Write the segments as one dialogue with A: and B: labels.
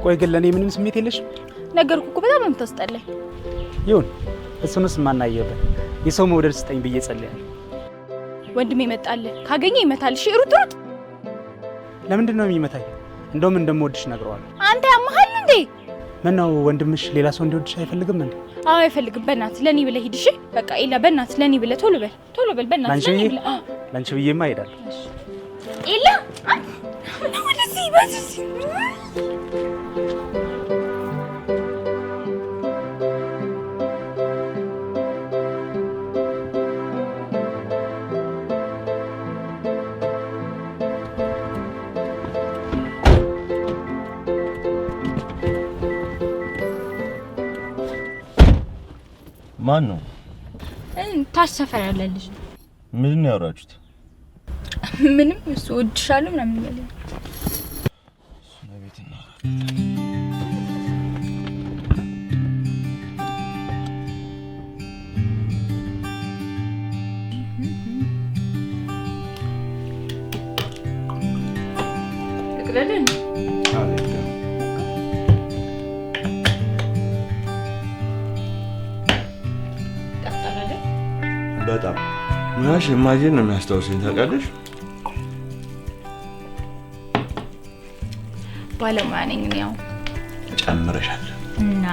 A: ቆይ ግን ለኔ ምንም ስሜት የለሽ?
B: ነገርኩ እኮ በጣም ነው የምታስጠላኝ።
A: ይሁን እሱንስ ማናየበት የሰው መውደድ ስጠኝ ብዬ ጸልያለሁ።
B: ወንድሜ ይመጣል፣ ካገኘ ይመታል። እሺ ሩጥ ሩጥ።
A: ለምንድን ነው የሚመታኝ? እንደውም እንደምወድሽ ነግረዋለሁ።
B: አንተ ያመሃል እንዴ?
A: ምን ነው ወንድምሽ ሌላ ሰው እንዲወድሽ አይፈልግም እንዴ?
B: አዎ አይፈልግም። በእናትህ ለኔ ብለህ ሂድ። እሺ በቃ ኤላ፣ በእናትህ ለኔ ብለህ ቶሎ በል በእናትህ ለኔ ብለህ።
A: ላንቺ ብዬማ እሄዳለሁ።
B: ኤላ ወደዚህ በዚህ
C: ማን ነው?
B: ታች ሰፈር ያለ ልጅ።
C: ምንድን ነው ያወራችሁት?
B: ምንም እሱ ወድሻለሁ ምናምን ይላል።
C: ቤት ነው
B: እቅበልን
C: በጣም ምናሽ የማጄን ነው የሚያስታውሰኝ ታውቃለሽ?
B: ባለሙያ ነኝ እኔ። ያው
C: ጨምረሻል
B: እና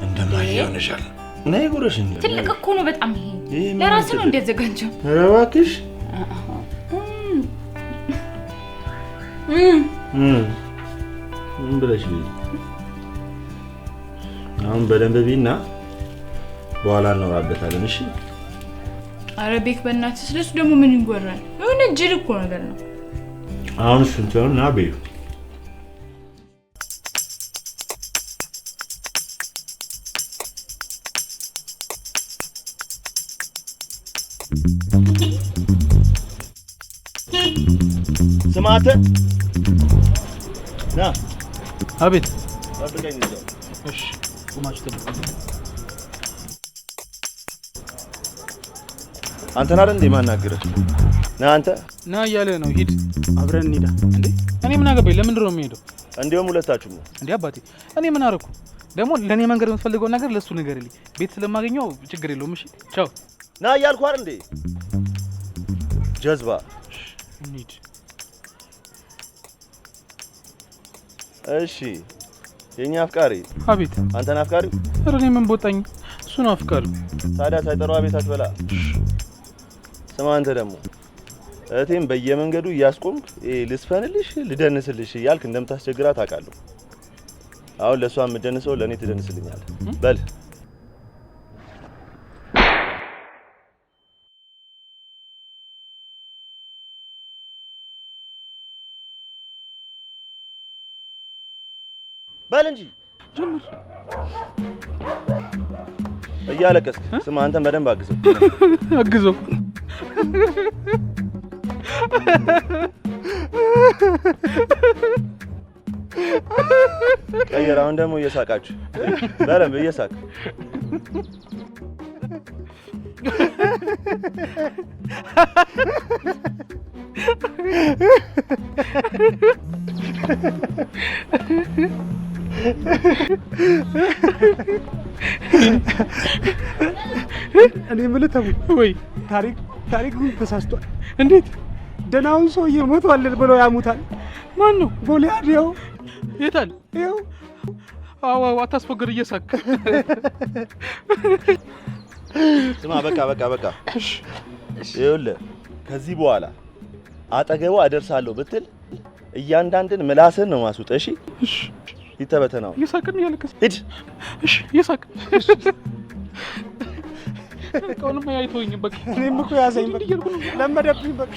C: እንደማዬ ሆነሻል። ነይ ጉረሽ እንደ
B: ትልቅ እኮ ነው በጣም። ይሄ ለራስ ነው እንደዘጋጀው።
C: ኧረ እባክሽ ብለሽ አሁን በደንብ ቢና በኋላ እናወራበታለን። እሺ
B: አረቤክ በእናትህ ስለሱ ደግሞ ምን ይጎራል? የሆነ ጅል እኮ ነገር ነው።
C: አሁን ስንተውን ና በይው። ስማተ ና።
A: አቤት።
C: ጠብቀኝ እዛው።
A: እሺ ቁማችሁ ተደርኩ።
C: አንተ ናር እንዴ ማናገረህ? ና አንተ
A: ና እያለ ነው። ሂድ አብረን እንሂዳ። እንዴ እኔ ምን አገባኝ? ለምንድን ነው የሚሄደው?
C: እንዴውም ሁለታችሁም ነው
A: እንዴ? አባቴ እኔ ምን አደረኩ? ደግሞ ለኔ መንገር የምትፈልገው ነገር ለሱ ንገርልኝ። ቤት ስለማገኘው ችግር የለውም። እሺ ቻው።
C: ና እያልኩህ አይደል እንዴ? ጀዝባ
A: እንሂድ።
C: እሺ የኛ አፍቃሪ።
A: አቤት።
C: አንተን አፍቃሪው?
A: ኧረ እኔ ምን ቦጣኝ? እሱ ነው አፍቃሪው።
C: ታዲያ ሳይጠራው ቤት አትበላ። ስማ አንተ ደግሞ እህቴን በየመንገዱ እያስቆምክ ልስፈንልሽ ልደንስልሽ እያልክ እንደምታስቸግራት አውቃለሁ። አሁን ለሷ የምደንሰው ለኔ ትደንስልኛለህ። በል በል እንጂ
A: ጀምር።
C: እያለቀስክ ስማ አንተን በደንብ አግዘው
A: አግዘው።
C: ቀየር። አሁን ደግሞ እየሳቃችሁ በደንብ እየሳቅ
A: እኔ የምልህ ተው ወይ ታሪክ ተሳስቷል። እንዴት? ደናውን ሰውዬ ሞቷል ብለው ያሙታል። ማን ነው? ጎልያድ። ይኸው። የታል? ይኸው። አዎ አታስፎገር እየሳቅ።
C: ስማ በቃ ይኸውልህ ከዚህ በኋላ አጠገቡ አደርሳለሁ ብትል እያንዳንድን ምላስን ነው ማስውጥ። እሺ ይተበተናው።
A: እየሳቅን ያለከስ
C: ሂድ።
A: እሺ እየሳቅ ከሆነማ ያይቶኝ በቃ እኔም እኮ ያዘኝ በቃ ለመደብኝ በቃ።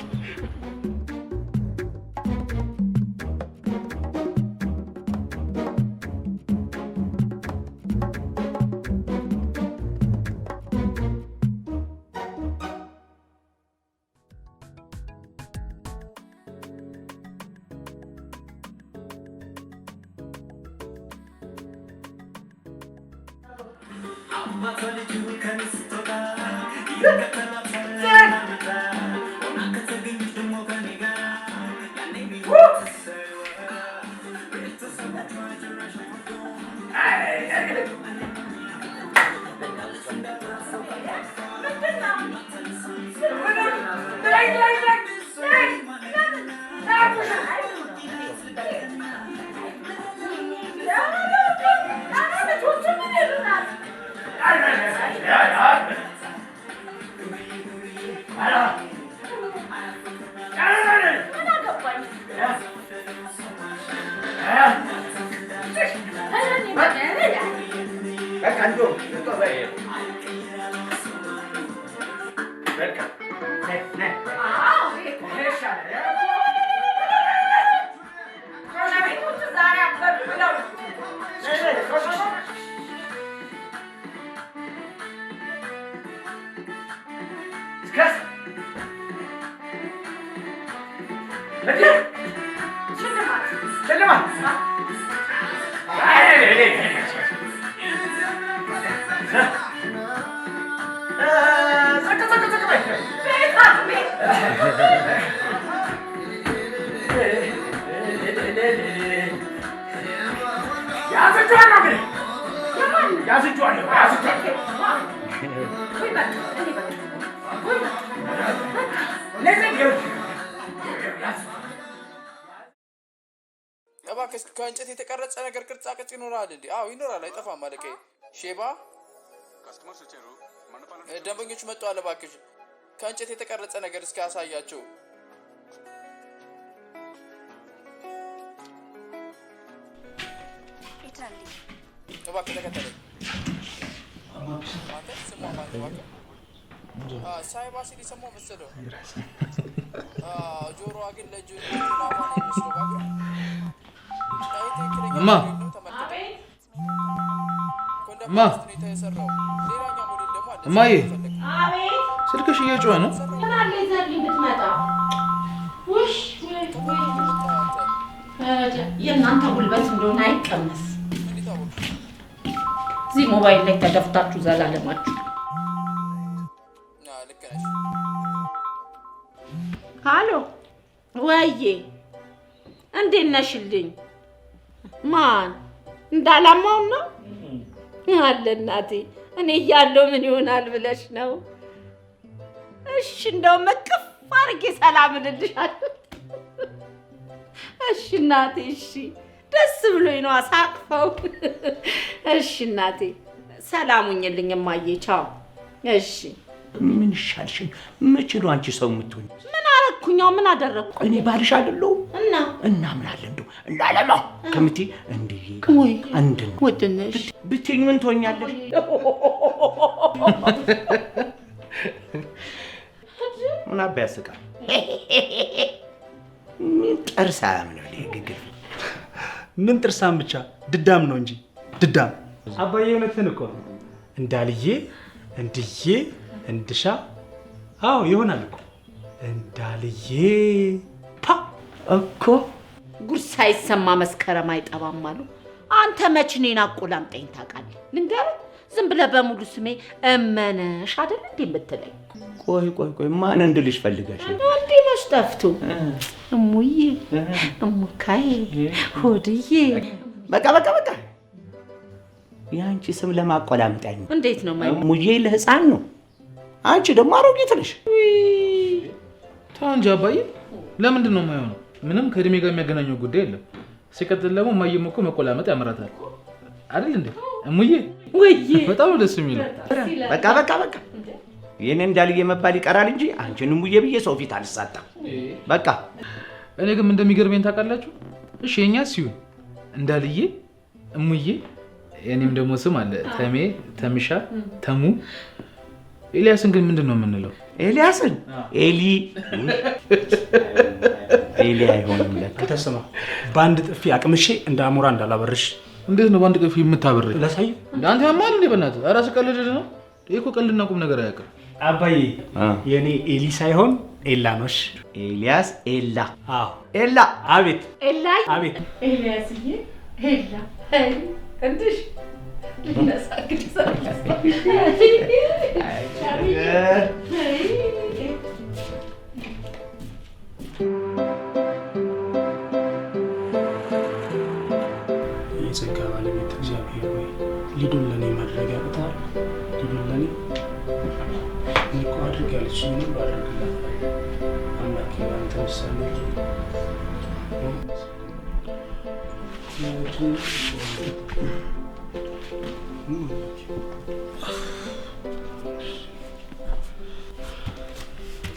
D: ከእንጨት የተቀረጸ ነገር ቅርጻ ቅርጽ ይኖራል እንዴ? አዎ ይኖራል፣ አይጠፋም። አለቀ ሼባ ደንበኞች መጥተዋል። እባክሽ ከእንጨት የተቀረጸ ነገር እስኪ ያሳያቸው። እባክህ ተከተለኝ። አንተ ስሟ ማለት እባክህ ሳይባ ሲል ሰማሁ መሰለው። ጆሮዋ ግን ለጆሮ ነው የሚመስለው። እባክህ እማ
E: እማዬ ስልክሽ እየጮኸ ነው።
F: የእናንተ ጉልበት እንደሆነ አይቀመስ። እዚህ ሞባይል ላይ ተደፍታችሁ ዘላለማችሁ። ሃሎ ወዬ፣ እንዴት ነሽልኝ? ማን እንዳላማው ነው አለ እናቴ። እኔ እያለሁ ምን ይሆናል ብለሽ ነው? እሺ እንደው መቅፍ አድርጌ ሰላም እልልሻለሁ። እሺ እናቴ፣ እሺ ደስ ብሎኝ ነው አሳቅፈው። እሺ እናቴ፣ ሰላም ሁኚልኝ እማዬ፣ ቻው። እሺ
G: ምን ይሻልሽኝ? መቼ ነው አንቺ ሰው የምትሆኝ?
F: ምን አረኩኛው? ምን አደረኩ?
G: እኔ ባልሽ አይደለሁም እና ምን አለ እንደው እንዳለማ ከምትይ እንዲህ
F: ወይ
G: አንድ ነው
F: ወድነሽ
G: ብትይኝ ምን ትሆኛለሽ? ምን አባ ያስቃል? ምን ጥርሳም ነው ግግር?
A: ምን ጥርሳም ብቻ ድዳም ነው እንጂ ድዳም። አባዬ እውነትህን እኮ ነው። እንዳልዬ እንድዬ እንድሻ አዎ ይሆናል እኮ እንዳልዬ ፓ
F: እኮ ጉድ ሳይሰማ መስከረም አይጠባም አሉ። አንተ መች እኔን አቆላምጠኝ ታውቃለህ? ልንገርህ፣ ዝም ብለህ በሙሉ ስሜ እመነሽ አይደል እንዴ የምትለኝ?
G: ቆይ ማን እንድልሽ ፈልገሽ?
F: እንዴ መስጠፍቱ እሙዬ፣ እሙካዬ፣ ሆድዬ።
G: በቃ ያንቺ ስም ለማቆላምጣኝ ነው።
F: እንዴት ነው ማይ?
G: እሙዬ ለህፃን ነው፣ አንቺ ደግሞ አሮጊት ነሽ።
E: ተው እንጂ አባዬ፣ ለምንድን ነው የማይሆነው? ምንም ከእድሜ ጋር የሚያገናኘው ጉዳይ የለም። ሲቀጥል ደግሞ እማዬም እኮ መቆላመጥ ያምራታል አይደል እንዴ? እሙዬ
F: ወይዬ
E: በጣም ደስ የሚለው።
G: በቃ የኔ እንዳልዬ መባል ይቀራል እንጂ አንቺን እሙዬ ብዬ ሰው ፊት አልሳጣም። በቃ
E: እኔ ግን እንደሚገርመኝ ታውቃላችሁ? እሺ የኛስ ይሁን እንዳልዬ፣ እሙዬ፣ የኔም ደግሞ ስም አለ ተሜ፣ ተምሻ፣ ተሙ። ኤልያስን ግን ምንድን ነው የምንለው?
G: ኤልያስን ኤሊ አይሆንም ለካ።
A: ተሰማ በአንድ ጥፊ አቅምሼ እንደ አሞራ እንዳላበርሽ።
E: እንዴት ነው በአንድ ጥፊ የምታበርሽ?
A: ላሳይ።
E: አንተ ያማል እንዴ? በእናትህ ኧረ ስቀልድ ነው። ይሄ እኮ ቀልድና ቁም ነገር አያውቅም።
A: አባዬ የኔ ኤሊ ሳይሆን ኤላ ነሽ።
G: ኤልያስ ኤላ።
A: አዎ
G: ኤላ።
A: አቤት
F: ኤላ።
A: አቤት
F: ኤልያስዬ ኤላ እንድሽ ለሳግድ
A: የጸጋ ባለቤት እግዚአብሔር ሆይ ሊዱን ለኔ ማድረግ ያቅታል። ሊዱን ለኔ እኮ አድርግ ያለችኝ ነው ባደርግላት። አምላኬ አንተ ምሳሌ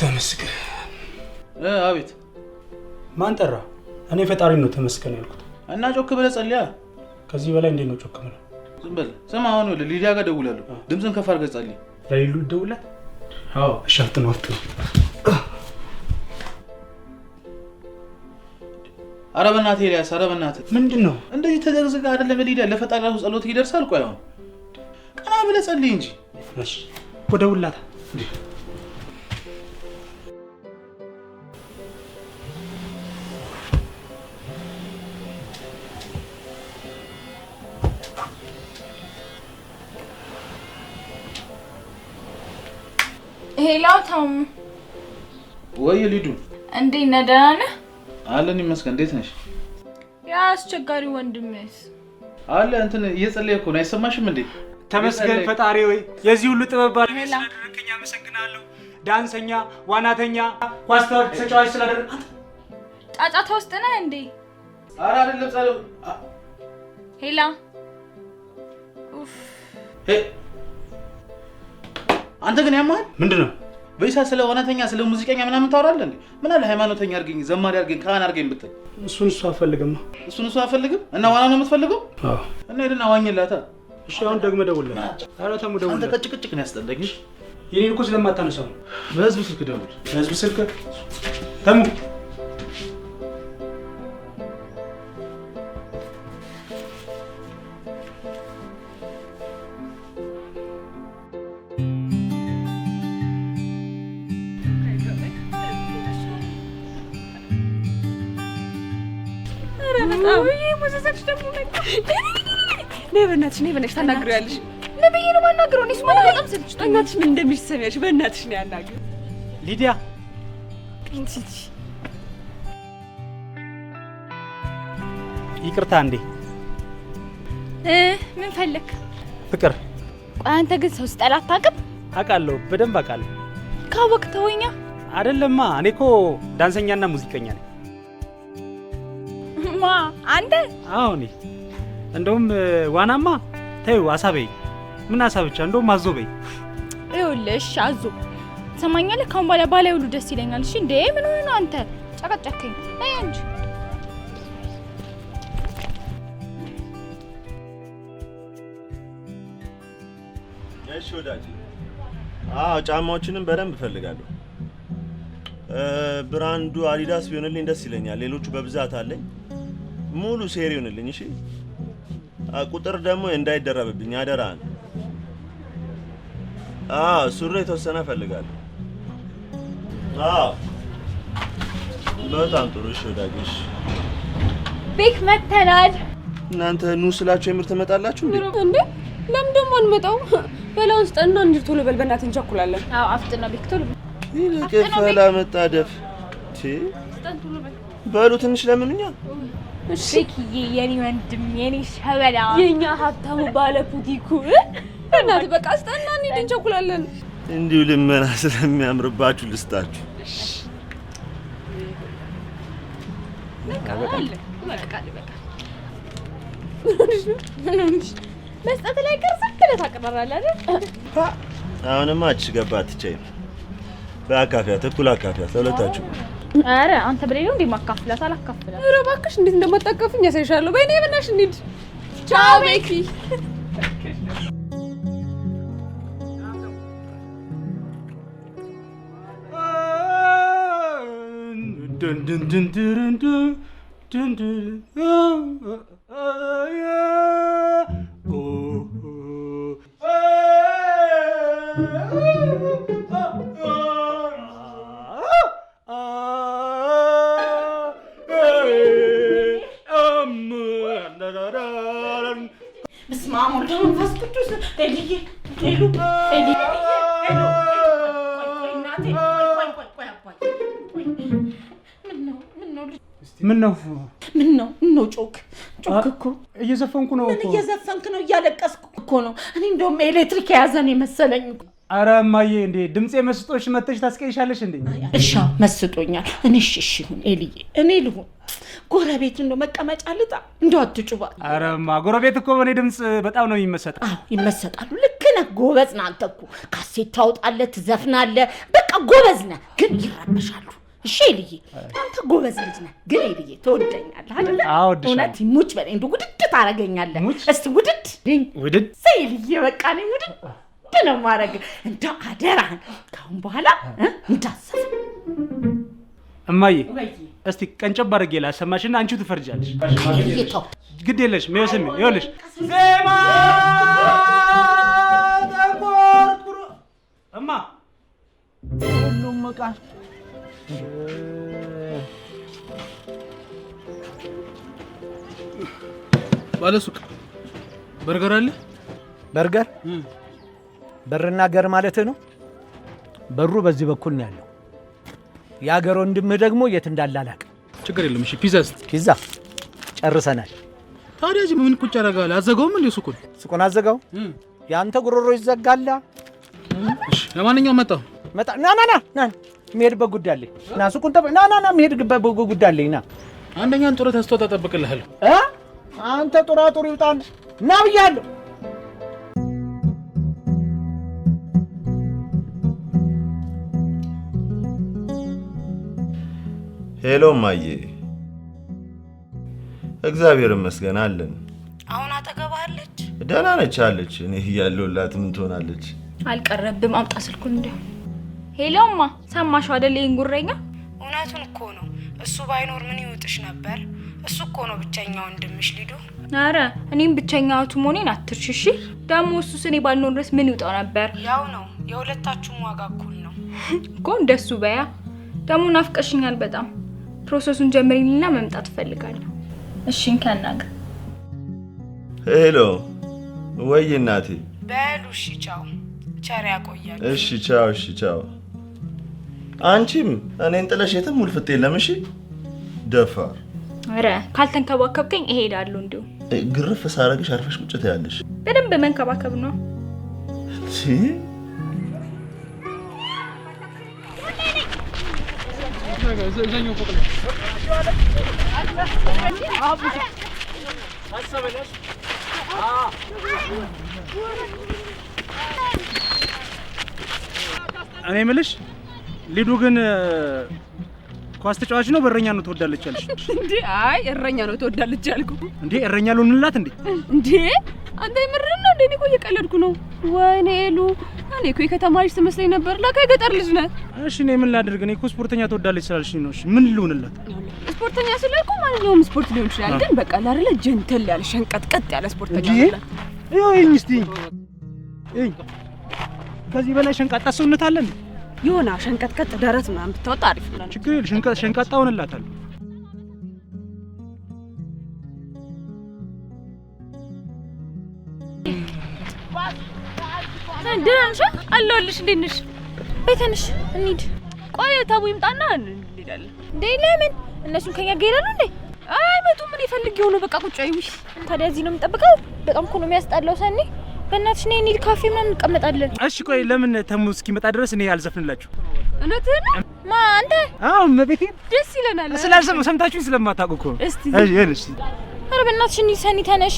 A: ተመስገን።
E: አቤት።
A: ማን ጠራ? እኔ ፈጣሪ ነው ተመስገን ያልኩት።
E: እና ጮክ ብለህ ጸልያ።
A: ከዚህ በላይ እንዴት ነው ጮክ ብለህ?
E: ዝም በል። ስማ አሁን ሊዲያ ጋር ደውላለሁ። ድምፅን ከፍ አድርገህ ጸልይ።
A: ለሊሉ ደውላት?
E: አዎ።
A: እሺ አፍጥነው አፍጥነው።
E: ኧረ በእናትህ ኤልያስ፣ ኧረ በእናትህ
A: ምንድን ነው
E: እንደዚህ ተዘግዝገህ አይደለም ሊዲያ። ለፈጣሪ ራሱ ጸሎት ይደርሳል። ቆይ አሁን ቀና ብለህ ጸልይ እንጂ።
A: እሺ ደውላት።
B: ሄሎ ቶም።
E: ወይ ሊዱ፣
B: እንዴት ነህ? ደህና ነህ?
E: አለን ይመስገን። እንዴት ነሽ?
B: ያ አስቸጋሪ ወንድምስ
E: አለ እንትን እየጸለየ እኮ ነው። አይሰማሽም እንዴ?
A: ተመስገን ፈጣሪ ወይ የዚህ ሁሉ ጥበብ ባለቤት ስለደረከኝ አመሰግናለሁ። ዳንሰኛ፣ ዋናተኛ፣ ኳስ ተጫዋች ስላደረክ
B: ጫጫታ ውስጥ ነህ እንዴ?
E: ኧረ አይደለም ጸሎት።
B: ሄላ ኡፍ
E: አንተ ግን ያማል
A: ምንድነው?
E: በይሳ ስለ ዋናተኛ ስለ ሙዚቀኛ ምናምን ታወራለህ እንዴ? ምን አለ ሃይማኖተኛ አድርገኝ፣ ዘማሪ አድርገኝ፣ ካህን አድርገኝ ብትል።
A: እሱን እሱ አፈልግማ።
E: እሱን እሱ አፈልግም እና ዋና ነው የምትፈልገው?
A: አዎ።
E: እና ሄድና ዋኝላታ።
A: እሺ አሁን ደግሞ ደውልላት። ኧረ ተሙ ደውልላት።
E: አንተ ቅጭቅጭቅ ነው ያስጠላኝ።
A: የኔን እኮ ስለማታነሳው ነው።
E: በህዝብ ስልክ ደውል።
A: በህዝብ ስልክ ተሙ
H: ነይ በእናትሽ ታናግሪያለሽ።
B: ለበየ ነው ማናግረው። እኔስ ማን በጣም ሰልችቶኝ።
H: እናትሽ ምን እንደሚሰሚያሽ በእናትሽ ነው ያናግሪው።
A: ሊዲያ ይቅርታ እንዴ።
B: ምን ፈለክ?
A: ፍቅር።
B: ቆይ አንተ ግን ሰው ስጠላ አታውቅም?
A: አውቃለሁ፣ በደንብ አውቃለሁ።
B: ካወቅህ ተወኛ።
A: አይደለማ እኔ እኮ ዳንሰኛና ሙዚቀኛ ነኝ።
B: ማ አንተ?
A: አዎ እኔ እንደውም ዋናማ ተይው፣ አሳበይ። ምን አሳ ብቻ እንደውም አዞ በይ።
B: ይኸውልሽ አዞ ትሰማኛለህ? ካሁን በኋላ ባላይ ሁሉ ደስ ይለኛል። እሺ እንዴ ምን ሆነ ነው አንተ? ጨቀጨከኝ። አይ እንጂ
C: እሺ ወዳጅ። አዎ ጫማዎችንም በደንብ እፈልጋለሁ። ብራንዱ አዲዳስ ቢሆንልኝ ደስ ይለኛል። ሌሎቹ በብዛት አለኝ። ሙሉ ሴሪ ይሆንልኝ። እሺ ቁጥር ደግሞ እንዳይደረብብኝ አደራን። ሱሪ የተወሰነ እፈልጋለሁ። በጣም ጥሩ። እሺ ወዳጅሽ
B: ቤክ መተናል።
C: እናንተ ኑ ስላችሁ የምር ትመጣላችሁ እንዴ?
H: እንዴ ለምን ደግሞ አንመጣው? በላውን ስጠና እንጂ ቶሎ በል በእናትህ እንቸኩላለን።
B: አዎ አፍጥና ቤክ ቶሎ በል።
C: ይልቅ መጣደፍ በሉ ትንሽ ለምንኛ።
B: እሺ ቤክዬ የኔ ወንድም የኔ ሸበላ
H: የኛ ሀብታሙ ባለ ፑቲኩ በእናትህ በቃ ስጠና እንሂድ እንቸኩላለን።
C: እንዲሁ ልመና ስለሚያምርባችሁ ልስጣችሁ።
B: መስጠት ላይ ቀር ዝም ብለህ ታቀራራለህ አይደል?
C: አሁንማ አችሽ ገባ አትቻይም። በአካፊያት እኩል አካፊያት ለሁለታችሁ።
B: ኧረ አንተ በሌለው እንዴ ማካፍላት አላካፍላት።
H: ኧረ እባክሽ እንዴት እንደማታቀፍኝ ያሳይሻለሁ። በእኔ በእናትሽ እንሂድ። ቻው ቤኪ።
A: dun dun dun dun dun dun dun
F: በስመ አብ ወወልድ ወመንፈስ ቅዱስ። ኤልዬ ኤሉ ኤሊ ኤሉ እናቴ ቆይ አባይ ምን ነው ምን ነው ጮክ እኮ
A: እየዘፈንኩ ነው እኮ።
F: ምን እየዘፈንክ ነው? እያለቀስኩ እኮ ነው። እኔ እንደውም ኤሌክትሪክ የያዘን መሰለኝ እኮ።
A: ኧረ እማዬ እንዴ ድምጼ መስጦሽ መተሽ ታስቀይሻለሽ እንዴ?
F: እሺ መስጦኛል። እኔ እሺ ይሁን ኤልዬ፣ እኔ ልሁን። ጎረቤት እንደው መቀመጫ ልጣ እንደው አትጩባ።
A: ኧረማ ጎረቤት እኮ በኔ ድምጽ በጣም ነው የሚመሰጠው።
F: አዎ ይመሰጣሉ። ልክ ነህ፣ ጎበዝ ነህ አንተ እኮ። ካሴት ታውጣለህ፣ ትዘፍናለህ፣ በቃ ጎበዝ ነህ። ግን ይረበሻሉ። እሺ ኤልዬ አንተ ጎበዝ ልጅ ነህ። ግን ኤልዬ ትወደኛለህ አይደል?
A: አዎ
F: እውነት ሙች በለኝ። እንደው ውድድ ታረገኛለህ። እስቲ ውድድ ሰይልዬ፣ በቃ ነኝ ውድድ ነው ማረግ። እንደው አደራህን ካሁን በኋላ እንዳሰፍ
A: እማዬ እስቲ ቀንጨብ አድርጌ ላሰማሽና አንቺው ትፈርጃለሽ። ግድ የለሽም። ይኸው ስሚ፣ ይኸውልሽ ዜማ ተቆርቁሮ እማ
F: ሁሉም ዕቃ
E: ባለሱቅ በርገር አለ?
I: በርገር በርና ገር ማለት ነው። በሩ በዚህ በኩል ነው ያለው። የአገር ወንድምህ ደግሞ የት እንዳለ አላውቅም።
E: ችግር የለም። እሺ
I: ፒዛ ጨርሰናል።
E: ታዲያ እዚህ ምን ቁጭ ያደርጋል? አዘጋውም እንዴ ሱቁን
I: አዘጋው። ያንተ ጉሮሮ ይዘጋላ።
E: እሺ ለማንኛውም መጣ
I: ና የሚሄድበት ጉዳይ አለኝ። ና ሱቁን ና የሚሄድበት ጉዳይ አለኝ። ና
E: አንደኛን ጡረት አስተውጣ እጠብቅልሃለሁ።
I: አንተ ጡራጡር ይውጣል። ና ብያለሁ።
C: ሄሎ ማዬ፣ እግዚአብሔር ይመስገን አለን።
B: አሁን አጠገባለች?
C: ደህና ነች አለች። እኔ እያለሁላት ምን ትሆናለች?
B: አልቀረብም። አምጣ ስልኩን እንዴ። ሄሎማ ሰማሽው አይደል? ይሄን ጉረኛ
J: እውነቱን እኮ ነው። እሱ ባይኖር ምን ይውጥሽ ነበር? እሱ እኮ ነው ብቸኛ ወንድምሽ ሊዱ።
B: አረ እኔም ብቸኛ እህቱ መሆኔን አትርሽሽ። ደግሞ እሱስ እኔ ባልኖር ድረስ ምን ይውጣው ነበር?
J: ያው ነው፣ የሁለታችሁም ዋጋ እኩል ነው
B: እኮ። እንደሱ በያ። ደግሞ ናፍቀሽኛል በጣም። ፕሮሰሱን ጀምሪልና መምጣት ፈልጋለሁ። እሺ እንከናገር።
C: ሄሎ ወይ እናቴ።
J: በሉ እሺ ቻው፣ ቸር ያቆያል።
C: እሺ ቻው። አንቺም እኔን ጥለሽ የትም ውልፍት የለም። እሺ ደፋር።
B: አረ ካልተንከባከብከኝ እሄዳለሁ። እንዴው
C: ግርፍ ሳረግሽ አርፈሽ ቁጭ ትያለሽ።
B: በደንብ መንከባከብ ነው።
E: ዘኛው ፎቅ ላይ
A: እኔ የምልሽ ሊዱ ግን ኳስ ተጫዋች ነው በረኛ ነው ትወዳለች አልሽ
H: እንዴ? አይ እረኛ ነው ትወዳለች ያልኩ
A: እንዴ? እረኛ ልሆንላት እንዴ?
H: እንዴ አንተ የምርህን ነው እንዴ? እኔ እኮ እየቀለድኩ ነው። ወይኔ ኤሉ፣ እኔ እኮ የከተማ ልጅ ትመስለኝ ነበር። ለካ የገጠር ልጅ ነህ።
A: እሺ እኔ ምን ላድርግ? እኔ እኮ ስፖርተኛ ትወዳለች ስላልሽኝ ነው። እሺ ምን ልሆንላት?
H: ስፖርተኛ ስለልኩ ማንኛውም ስፖርት ሊሆን ይችላል። ግን በቃ ላረለ ጀንተል ያለ ሸንቀጥቀጥ ያለ ስፖርተኛ ነው።
A: ይኸውኝ እስቲ ይኸውኝ፣ ከዚህ በላይ ሸንቃጣ ሰውነት አለን?
H: ይሆና ሸንቀጥቀጥ ደረት ምናምን ብታወጣ አሪፍ ነው።
A: ችግር የለም፣ ሸንቃጣ ሆነላታለሁ።
H: ደህና ነሽ? አለሁልሽ። እንዴት ነሽ? በይ ተነሽ እንሂድ። ቆይ ታቡ ይምጣና እንሄዳለን።
B: እንዴ ለምን? እነሱም ከኛ ጋር ይላሉ እንዴ?
H: አይመጡም። ምን ይፈልጊው ነው? በቃ ቁጭ አይውሽ።
B: ታዲያ እዚህ ነው የምጠብቀው? በጣም እኮ ነው የሚያስጠላው። ሰኒ በእናትሽ ነይ እንሂድ፣ ካፌ ምናምን እንቀመጣለን።
A: እሺ ቆይ ለምን ተሙ እስኪመጣ ድረስ እኔ አልዘፍንላችሁ?
H: እውነትህን ነው?
B: ማ አንተ?
A: አዎ መቤቴ
H: ደስ ይለናል።
A: ስላልሰማሁ ሰምታችሁኝ ስለማታውቁ እኮ።
H: እስቲ
A: እሺ
B: ኧረ በእናትሽ እንሂድ። ሰኒ ተነሺ።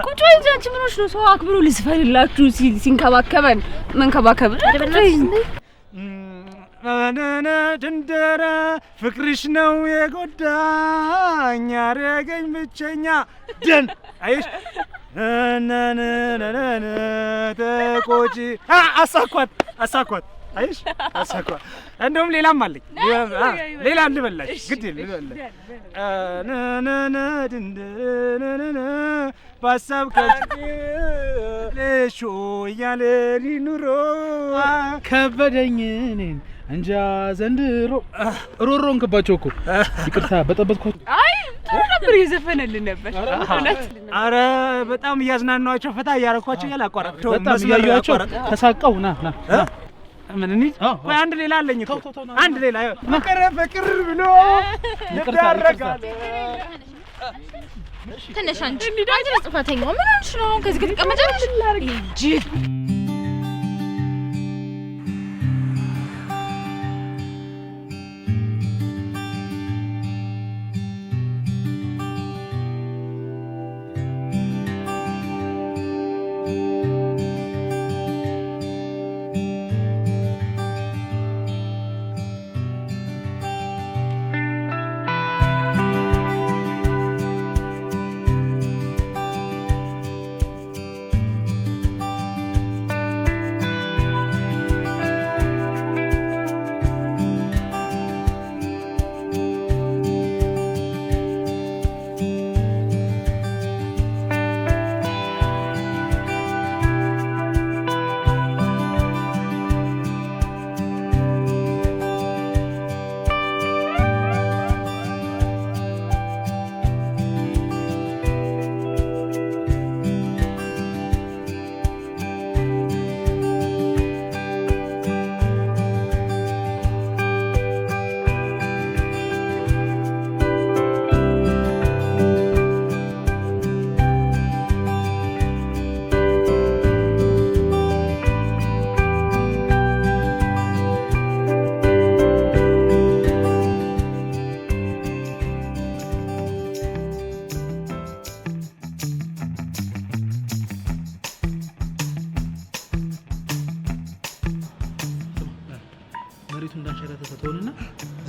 H: ቁጭ በይ እንጂ አንቺ ምን ሆነሽ ነው? ሰው አክብሮ ልዝፈልላችሁ ሲንከባከበን መንከባከብ
A: ነነ ድንደረ ፍቅርሽ ነው የጎዳኝ ያረገኝ ብቸኛ ደን አይሽ ነነ ተቆጪ አሳኳት አይሽ አሳኳት። እንደውም ሌላም አለኝ። ሌላ ልበላሽ ግድ ልበላሽ ነነ ድንደረ ባሳብ ከልሾ ያለ ኑሮ
E: ከበደኝ እኔን እንጃ ዘንድሮ። ሮሮን ከባቸው እኮ ይቅርታ በጠበጥኳቸው።
H: አይ ጥሩ ነበር፣ እየዘፈነልን ነበር።
A: አረ በጣም እያዝናናኋቸው ፈታ እያረኳቸው ያላቋረጥ
E: በጣም እያዩዋቸው ተሳቀው ና
A: ምን እንሂድ? ቆይ አንድ ሌላ አለኝ እኮ አንድ ሌላ ፍቅር ብሎ ያረጋል።
B: ትንሽ አንቺ ጥፋተኛው ምን ሆነሽ ነው? ከዚህ ጋር ተቀመጫለሽ እንጂ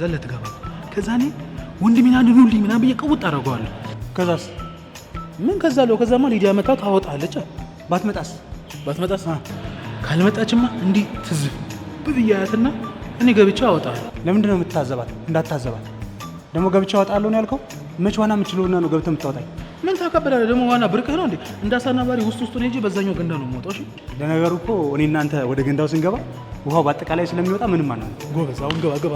E: ዘለት ገባ። ከዛ እኔ ወንድሜን አድኑልኝ ምናምን ብዬ ቀውጥ አደርገዋለሁ።
A: ከዛስ
E: ምን ከዛለው? ከዛማ ሊዲያ መጣ ታወጣለች።
A: ባትመጣስ?
E: ካልመጣችማ እንዲህ ትዝፍ ብያያትና እኔ ገብቼ አወጣለሁ።
A: ለምንድን ነው የምትታዘባት? እንዳታዘባት ደግሞ ገብቼ አወጣለሁ ነው ያልከው? መች ዋና የምችለውና ነው ገብተህ የምታወጣኝ?
E: ምን ታከብላለህ ደግሞ? ዋና ብርቅህ ነው እንዴ? እንዳሳናባሪ ውስጡን ሄጄ በዛኛው ገንዳ ነው የምወጣው። እሺ
A: ለነገሩ እኮ እኔ እናንተ ወደ ገንዳው ስንገባ ውሃው በአጠቃላይ ስለሚወጣ ምንም አናል።
E: ጎበዝ፣ አሁን ገባ።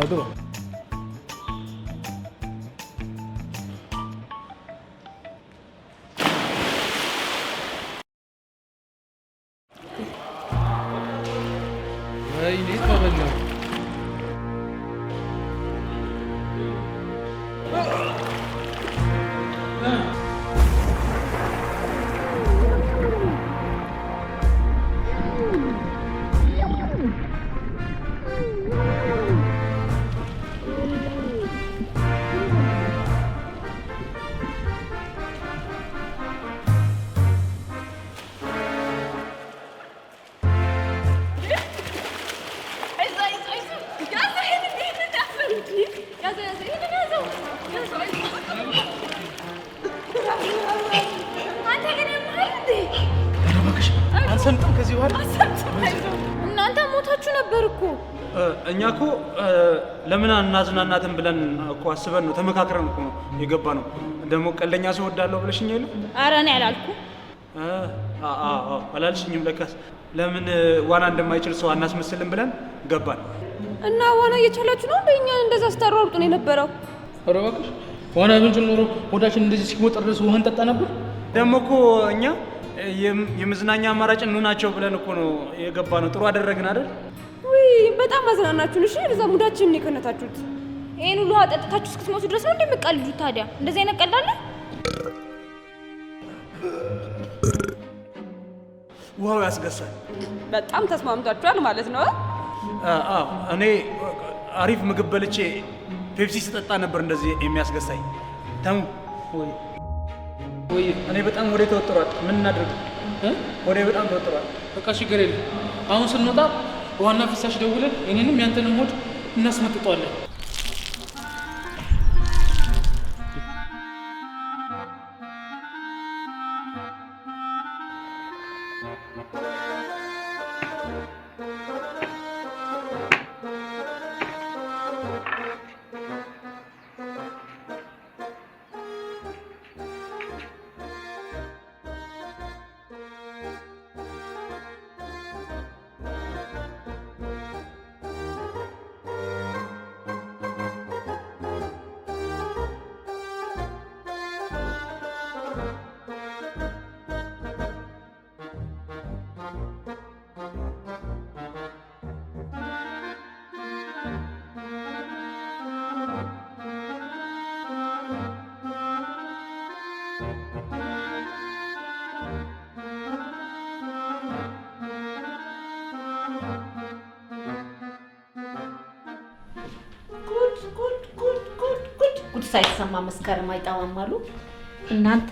E: አንሰምጥም ከዚህ በኋላ
H: እናንተ ሞታችሁ ነበር እኮ።
A: እኛ እኮ ለምን እናዝናናትን ብለን እኮ አስበን ነው ተመካክረን እኮ የገባ ነው። ደግሞ ቀለኛ ሰው ወዳለሁ ብለሽኝ የለ?
B: ኧረ እኔ አላልኩም።
A: አላልሽኝም ለካስ። ለምን ዋና እንደማይችል ሰው አናስመስልም ብለን ገባን።
H: እና ዋና እየቻላችሁ ነው እንደኛ እንደዛ ስታሯሩጡ ነው የነበረው?
E: ኧረ እባክሽ ዋና ብንችል ኖሮ ሆዳችን እንደዚህ ሲወጠር ድረስ ውሃ እንጠጣ ነበር።
A: ደግሞ እኮ እኛ የመዝናኛ አማራጭ እንሆናቸው ብለን እኮ ነው የገባ ነው። ጥሩ አደረግን አይደል?
H: ውይ በጣም አዝናናችሁን። እሺ እዛ ሙዳችንን የከነታችሁት።
B: ይሄን ሁሉ ውሃ ጠጥታችሁ እስክትሞቱ ድረስ ነው እንደምትቀልዱት? ታዲያ እንደዚህ አይነት ቀልድ አለ?
A: ውሃው ያስገሳል።
H: በጣም ተስማምታችኋል ማለት ነው?
A: አዎ እኔ አሪፍ ምግብ በልቼ ፔፕሲ ስጠጣ ነበር እንደዚህ የሚያስገሳኝ። ተሙ ወይ እኔ በጣም ወደ ተወጥሯል። ምን እናድርግ? ወደ በጣም ተወጥሯል።
E: በቃ ችግር የለም። አሁን ስንወጣ ዋና ፍሳሽ ደውለን እኔንም ያንተንም ሆድ እናስመጥጧለን።
F: ሳይሰማ መስከረም አይጠባም አሉ እናንተ።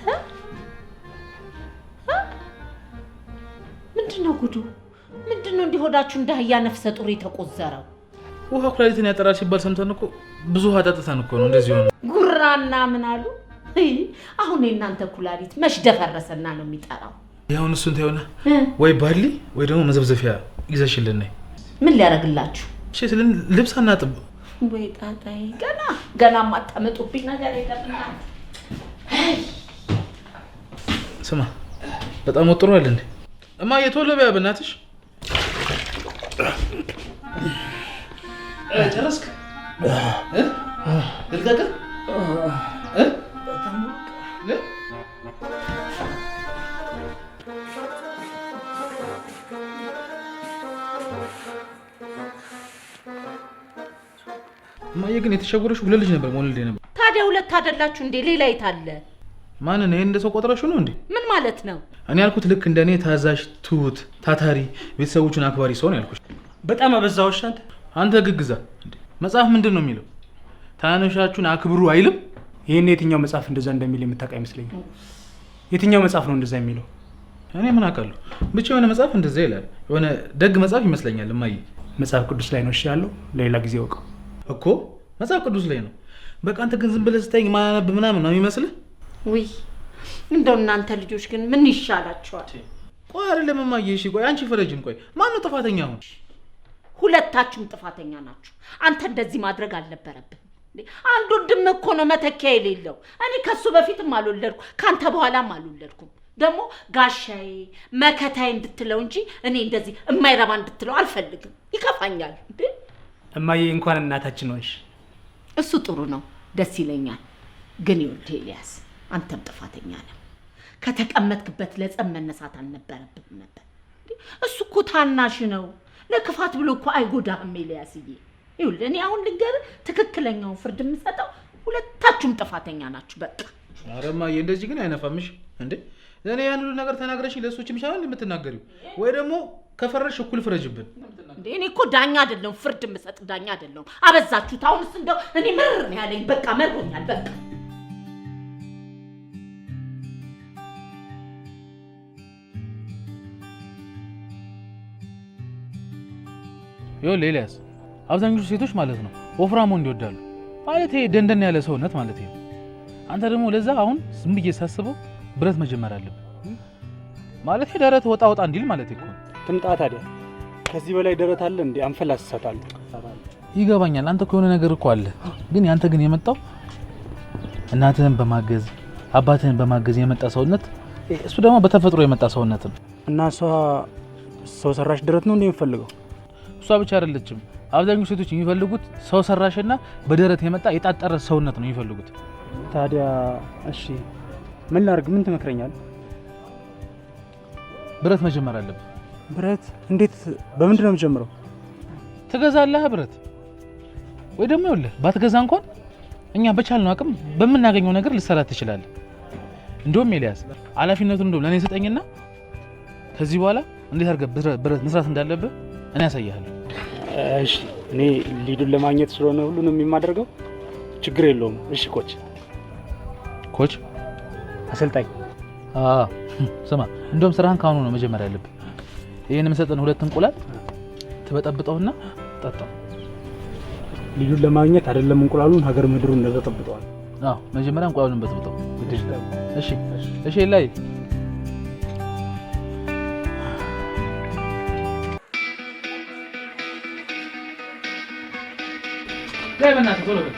F: ምንድነው ጉዱ? ምንድነው እንዲሆዳችሁ እንዳህያ ነፍሰ ጡር የተቆዘረው?
E: ውሃ ኩላሊትን ያጠራል ሲባል ሰምተን እኮ ብዙ ውሃ ጠጥተን እኮ ነው እንደዚህ ሆነ።
F: ጉራና ምን አሉ? አሁን የእናንተ ኩላሊት መች ደፈረሰና ነው የሚጠራው?
E: ያውን እሱን ታዩና ወይ ባሊ ወይ ደግሞ መዘብዘፊያ ይዘሽልን ነይ።
F: ምን ሊያደርግላችሁ?
E: እሺ ስለን ልብስ አናጥብ።
F: ወይ ጣጣይ ገና ማጣመጡብኝ ነገር የለምና።
E: ስማ በጣም ወጥሯል እንዴ? እማዬ ቶሎ በያ በእናትሽ። ጨረስክ? ልቀቅ። እማዬ ግን የተሸወረሽ ሁለት ልጅ ነበር መውለድ ነበር።
F: ታዲያ ሁለት አይደላችሁ እንዴ? ሌላ የት አለ?
E: ማንን? ይሄን እንደሰው ቆጥረሽው ነው እንዴ?
F: ምን ማለት ነው?
E: እኔ ያልኩት ልክ እንደኔ ታዛዥ፣ ትሁት፣ ታታሪ፣ ቤተሰቦቹን አክባሪ ሰው ነው ያልኩሽ።
A: በጣም አበዛውሽ
E: አንተ ግግዛ እንዴ! መጽሐፍ ምንድን ነው የሚለው? ታናናሾቻችሁን አክብሩ አይልም?
A: ይሄን የትኛው መጽሐፍ እንደዛ እንደሚል የምታውቅ አይመስለኝም። የትኛው መጽሐፍ ነው እንደዛ የሚለው?
E: እኔ ምን አውቃለሁ? ብቻ የሆነ መጽሐፍ እንደዛ ይላል። የሆነ ደግ መጽሐፍ ይመስለኛል። እማዬ
A: መጽሐፍ ቅዱስ ላይ ነው እሺ ያለው። ለሌላ ጊዜ ወቀው
E: እኮ መጽሐፍ ቅዱስ ላይ ነው። በቃ አንተ ግን ዝም ብለህ ስታይ ማያነብ ምናምን ነው የሚመስልህ።
F: ውይ እንደው እናንተ ልጆች ግን ምን ይሻላችኋል?
E: ቆይ አይደለም እማዬ፣ እሺ ቆይ አንቺ ፈረጅን። ቆይ ማን ነው ጥፋተኛ? አሁን
F: ሁለታችሁም ጥፋተኛ ናችሁ። አንተ እንደዚህ ማድረግ አልነበረብህም። አንድ ወንድም እኮ ነው መተኪያ የሌለው። እኔ ከሱ በፊትም አልወለድኩ ካንተ በኋላም አልወለድኩም። ደግሞ ጋሻዬ መከታዬ እንድትለው እንጂ እኔ እንደዚህ የማይረባ እንድትለው አልፈልግም። ይከፋኛል።
A: እማዬ እንኳን እናታችን ነሽ።
F: እሱ ጥሩ ነው፣ ደስ ይለኛል። ግን ይኸውልህ ኤልያስ፣ አንተም ጥፋተኛ ነህ። ከተቀመጥክበት ለጸብ መነሳት አልነበረብህም ነበር። እሱ እኮ ታናሽ ነው፣ ለክፋት ብሎ እኮ አይጎዳህም ኤልያስዬ። ይኸውልህ እኔ አሁን ልንገርህ፣ ትክክለኛውን ፍርድ የምሰጠው ሁለታችሁም ጥፋተኛ ናችሁ። በቃ
E: ኧረ እማዬ እንደዚህ ግን አይነፋምሽ እንዴ? ለእኔ ያን ሁሉ ነገር ተናግረሽኝ ለእሶችም ይሻላል የምትናገሪው፣ ወይ ደግሞ ከፈረሽ እኩል ፍረጅብን።
F: እንዴ እኔ እኮ ዳኛ አይደለሁም፣ ፍርድ የምሰጥ ዳኛ አይደለሁም። አበዛችሁት። አሁንስ እንደው እኔ ምርር ነው ያለኝ። በቃ መርሮኛል። በቃ
E: ይኸውልህ ኤልያስ፣ አብዛኞቹ ሴቶች ማለት ነው ወፍራም ወንድ ይወዳሉ። ማለት ይሄ ደንደን ያለ ሰውነት ማለት ነው። አንተ ደግሞ ለዛ አሁን ዝም ብዬ ሳስበው ብረት መጀመር አለብህ። ማለት ደረት ወጣ ወጣ እንዲል ማለት እኮ
A: ትምጣ። ታዲያ ከዚህ በላይ ደረት አለ እንዴ? አንፈላስሳታለሁ።
E: ይገባኛል። አንተ እኮ የሆነ ነገር እኮ አለ። ግን ያንተ ግን የመጣው እናትህን በማገዝ አባትህን በማገዝ የመጣ ሰውነት፣ እሱ ደግሞ በተፈጥሮ የመጣ ሰውነት ነው።
A: እና እሷ ሰው ሰራሽ ደረት ነው እንዴ የምፈልገው?
E: እሷ ብቻ አይደለችም። አብዛኞቹ ሴቶች የሚፈልጉት ሰው ሰራሽና በደረት የመጣ የጣጠረ ሰውነት ነው የሚፈልጉት።
A: ታዲያ እሺ ምን ላድርግ? ምን ትመክረኛለህ?
E: ብረት መጀመር አለብህ።
A: ብረት? እንዴት? በምንድን ነው የምጀምረው?
E: ትገዛለህ ብረት፣ ወይ ደግሞ ይኸውልህ ባትገዛ እንኳን እኛ በቻልነው አቅም በምናገኘው ነገር ልሰራት ትችላለህ። እንደውም ኤልያስ ኃላፊነቱን እንደውም ለእኔ ስጠኝና ከዚህ በኋላ እንዴት አድርገህ ብረት መስራት እንዳለብህ እኔ ያሳይሃለሁ።
A: እሺ እኔ ሊዱን ለማግኘት ስለሆነ ሁሉንም የማደርገው ችግር የለውም። እሺ ኮች አሰልጣኝ።
E: ስማ እንደውም ስራህን ካሁኑ ነው መጀመር ያለብህ። ይሄን የምሰጠን 2 እንቁላል ትበጠብጠውና ጠጣው።
A: ልዩን ለማግኘት አይደለም እንቁላሉን ሀገር ምድሩን እንደተጠብጠዋል።
E: መጀመሪያ እንቁላሉን በጥብጠው። እሺ ላይ በእናትህ ቶሎ በል።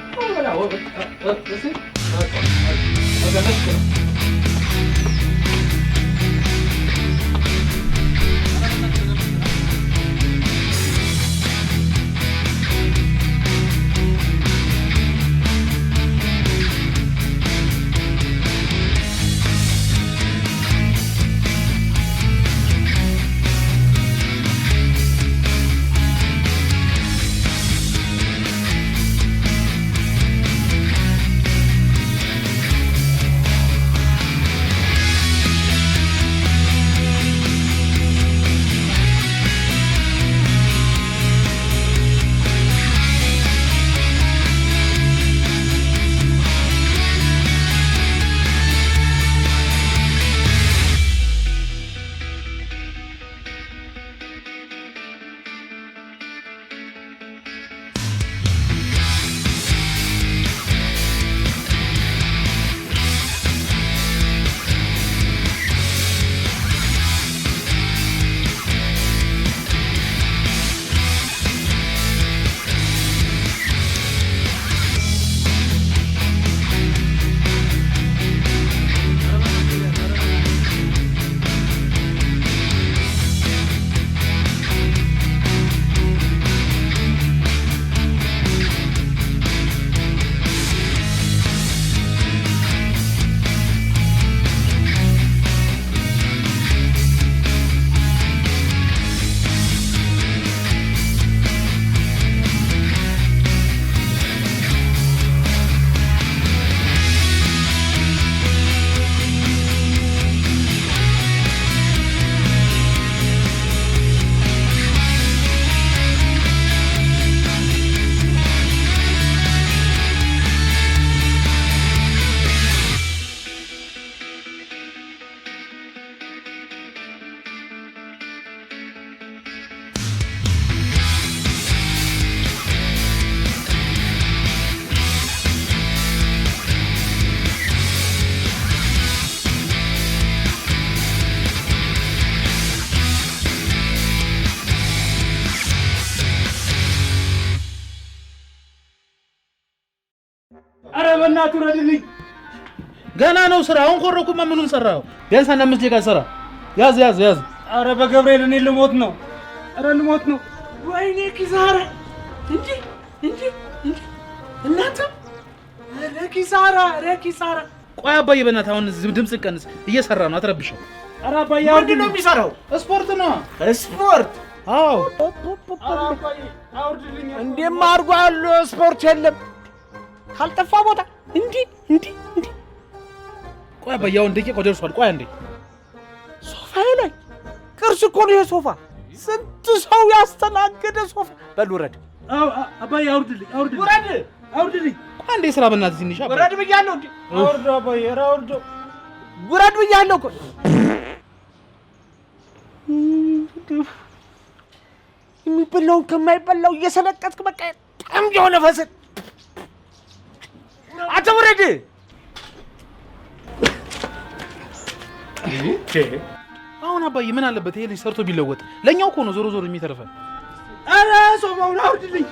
A: በእናትህ ውረድልኝ።
E: ገና ነው ስራ። አሁን ኮረኩማ ምኑን ሰራው? ቢያንስ 5 ደቂቃ ሰራ። ያዝ ያዝ ያዝ።
A: አረ በገብርኤል እኔ ልሞት ነው። አረ ልሞት ነው።
I: ወይኔ ኪሳራ! እንጂ እናንተ! ኧረ ኪሳራ! ኧረ ኪሳራ!
E: ቆይ አባዬ በእናትህ አሁን ድምፅ ቀንስ። እየሰራ ነው አትረብሸው።
A: አረ አባዬ
I: ምንድን ነው የሚሰራው?
E: ስፖርት ነው።
I: ስፖርት?
E: አዎ።
A: አውርድልኝ።
I: እንዴማ አድርጎ ያለ ስፖርት የለም ካልጠፋ ቦታ እንዲህ
E: ቆይ አባዬ አሁን ደቂቃው ደርሷል። ቆይ አንዴ
I: ሶፋዬ ላይ ቅርስ እኮ ነው የሶፋ ስንት ሰው ያስተናገደ ሶፋ። በል ውረድ።
A: አባዬ አውርድልኝ።
I: ውረድ።
A: አውርድልኝ።
E: ቆይ አንዴ ስራ በእናትህ ትንሽ አባዬ።
I: ውረድ ብያለሁ እንዴ!
A: አውርዶ አባዬ። ኧረ አውርዶ።
I: ውረድ ብያለሁ እኮ። የሚበላውን ከማይበላው እየሰለቀጥክ በቃ በጣም የሆነ ፈስል። አንተ ውረድ።
E: አሁን አባዬ ምን አለበት ይሄ ልጅ ሰርቶ ቢለወጥ? ለኛው እኮ ነው ዞሮ ዞሮ የሚተርፈን።
A: ኧረ ሶፋውን አውርድልኝ።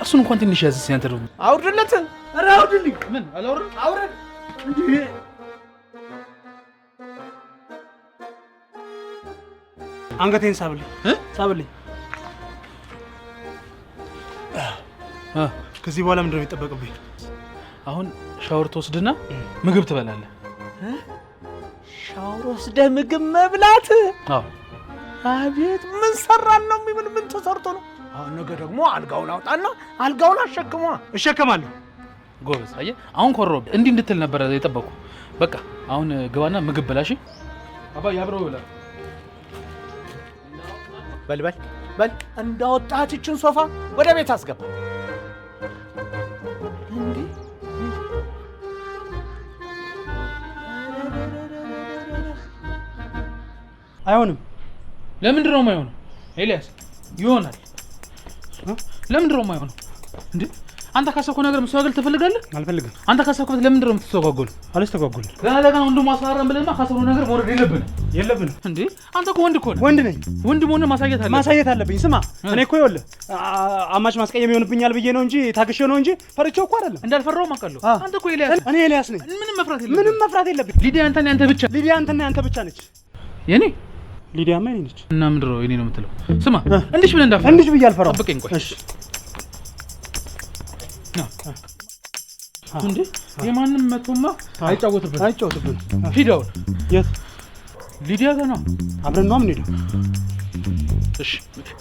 E: እሱን እንኳን ትንሽ ያዝ እስኪ አንተ ደግሞ
I: አውርድለት።
A: ኧረ አውርድልኝ።
E: ምን አላወርድ?
I: አውርድ
A: እንዴ! አንገቴን ሳብልኝ። ሳብልኝ። ከዚህ በኋላ ምንድን ነው የሚጠበቅብኝ?
E: አሁን ሻወር ትወስድና ምግብ ትበላለህ።
I: ሻወር ወስደህ ምግብ መብላት?
E: አዎ።
I: አቤት ምን ሰራን ነው የሚብል ምን ተሰርቶ ነው? አሁን ነገ ደግሞ አልጋውን አውጣና አልጋውን አሸክሟ።
A: እሸከማለሁ።
E: ጎበዝ። አየህ አሁን ኮረው እንዲህ እንድትል ነበር የጠበቁ። በቃ አሁን ግባና ምግብ በላሽ። አባዬ አብረው ብላ።
I: በል እንዳወጣት ይችን ሶፋ ወደ ቤት አስገባ።
A: አይሆንም።
E: ለምንድን ነው የማይሆነው? ኤልያስ ይሆናል። ለምንድን ነው የማይሆነው? እንዴ አንተ ካሰብከው ነገር መስተጓጎል ትፈልጋለህ?
A: አልፈልግም።
E: አንተ ካሰብከው ለምንድን ነው የምትስተጓጎል?
A: አልስተጓጎልም።
E: ገና ለገና ወንድሙ አሳራን ብለህማ ካሰብነው ነገር መውረድ የለብንም። እንዴ አንተ እኮ ወንድ እኮ ነህ።
A: ወንድ ነኝ።
E: ወንድ መሆንህን ማሳየት
A: አለብኝ። ስማ እኔ እኮ ይኸውልህ አማች ማስቀየም ይሆንብኛል ብዬ ነው እንጂ ታግሼው ነው እንጂ ፈርቼው እኮ አይደለም።
E: እንዳልፈራው አውቃለሁ። አንተ እኮ
A: እኔ ኤልያስ ነኝ። ምንም መፍራት የለብኝ።
E: ሊዲያ አንተና ያንተ ብቻ።
A: ሊዲያ አንተና ያንተ ብቻ ነች።
E: የኔ
A: ሊዲያማ የኔ ነች።
E: እና ምንድን ነው የኔ ነው የምትለው? ስማ እንዲሽ ብለህ እንዳፈራ።
A: እንዲሽ ብዬ አልፈራም።
E: ጠብቀኝ ቆይ። እሺ እንዴ የማንም መቶማ አይጫወትብን። ሂድ አሁን።
A: የት?
E: ሊዲያ ጋር ነው።
A: አብረን ነው የምንሄደው።
E: እሺ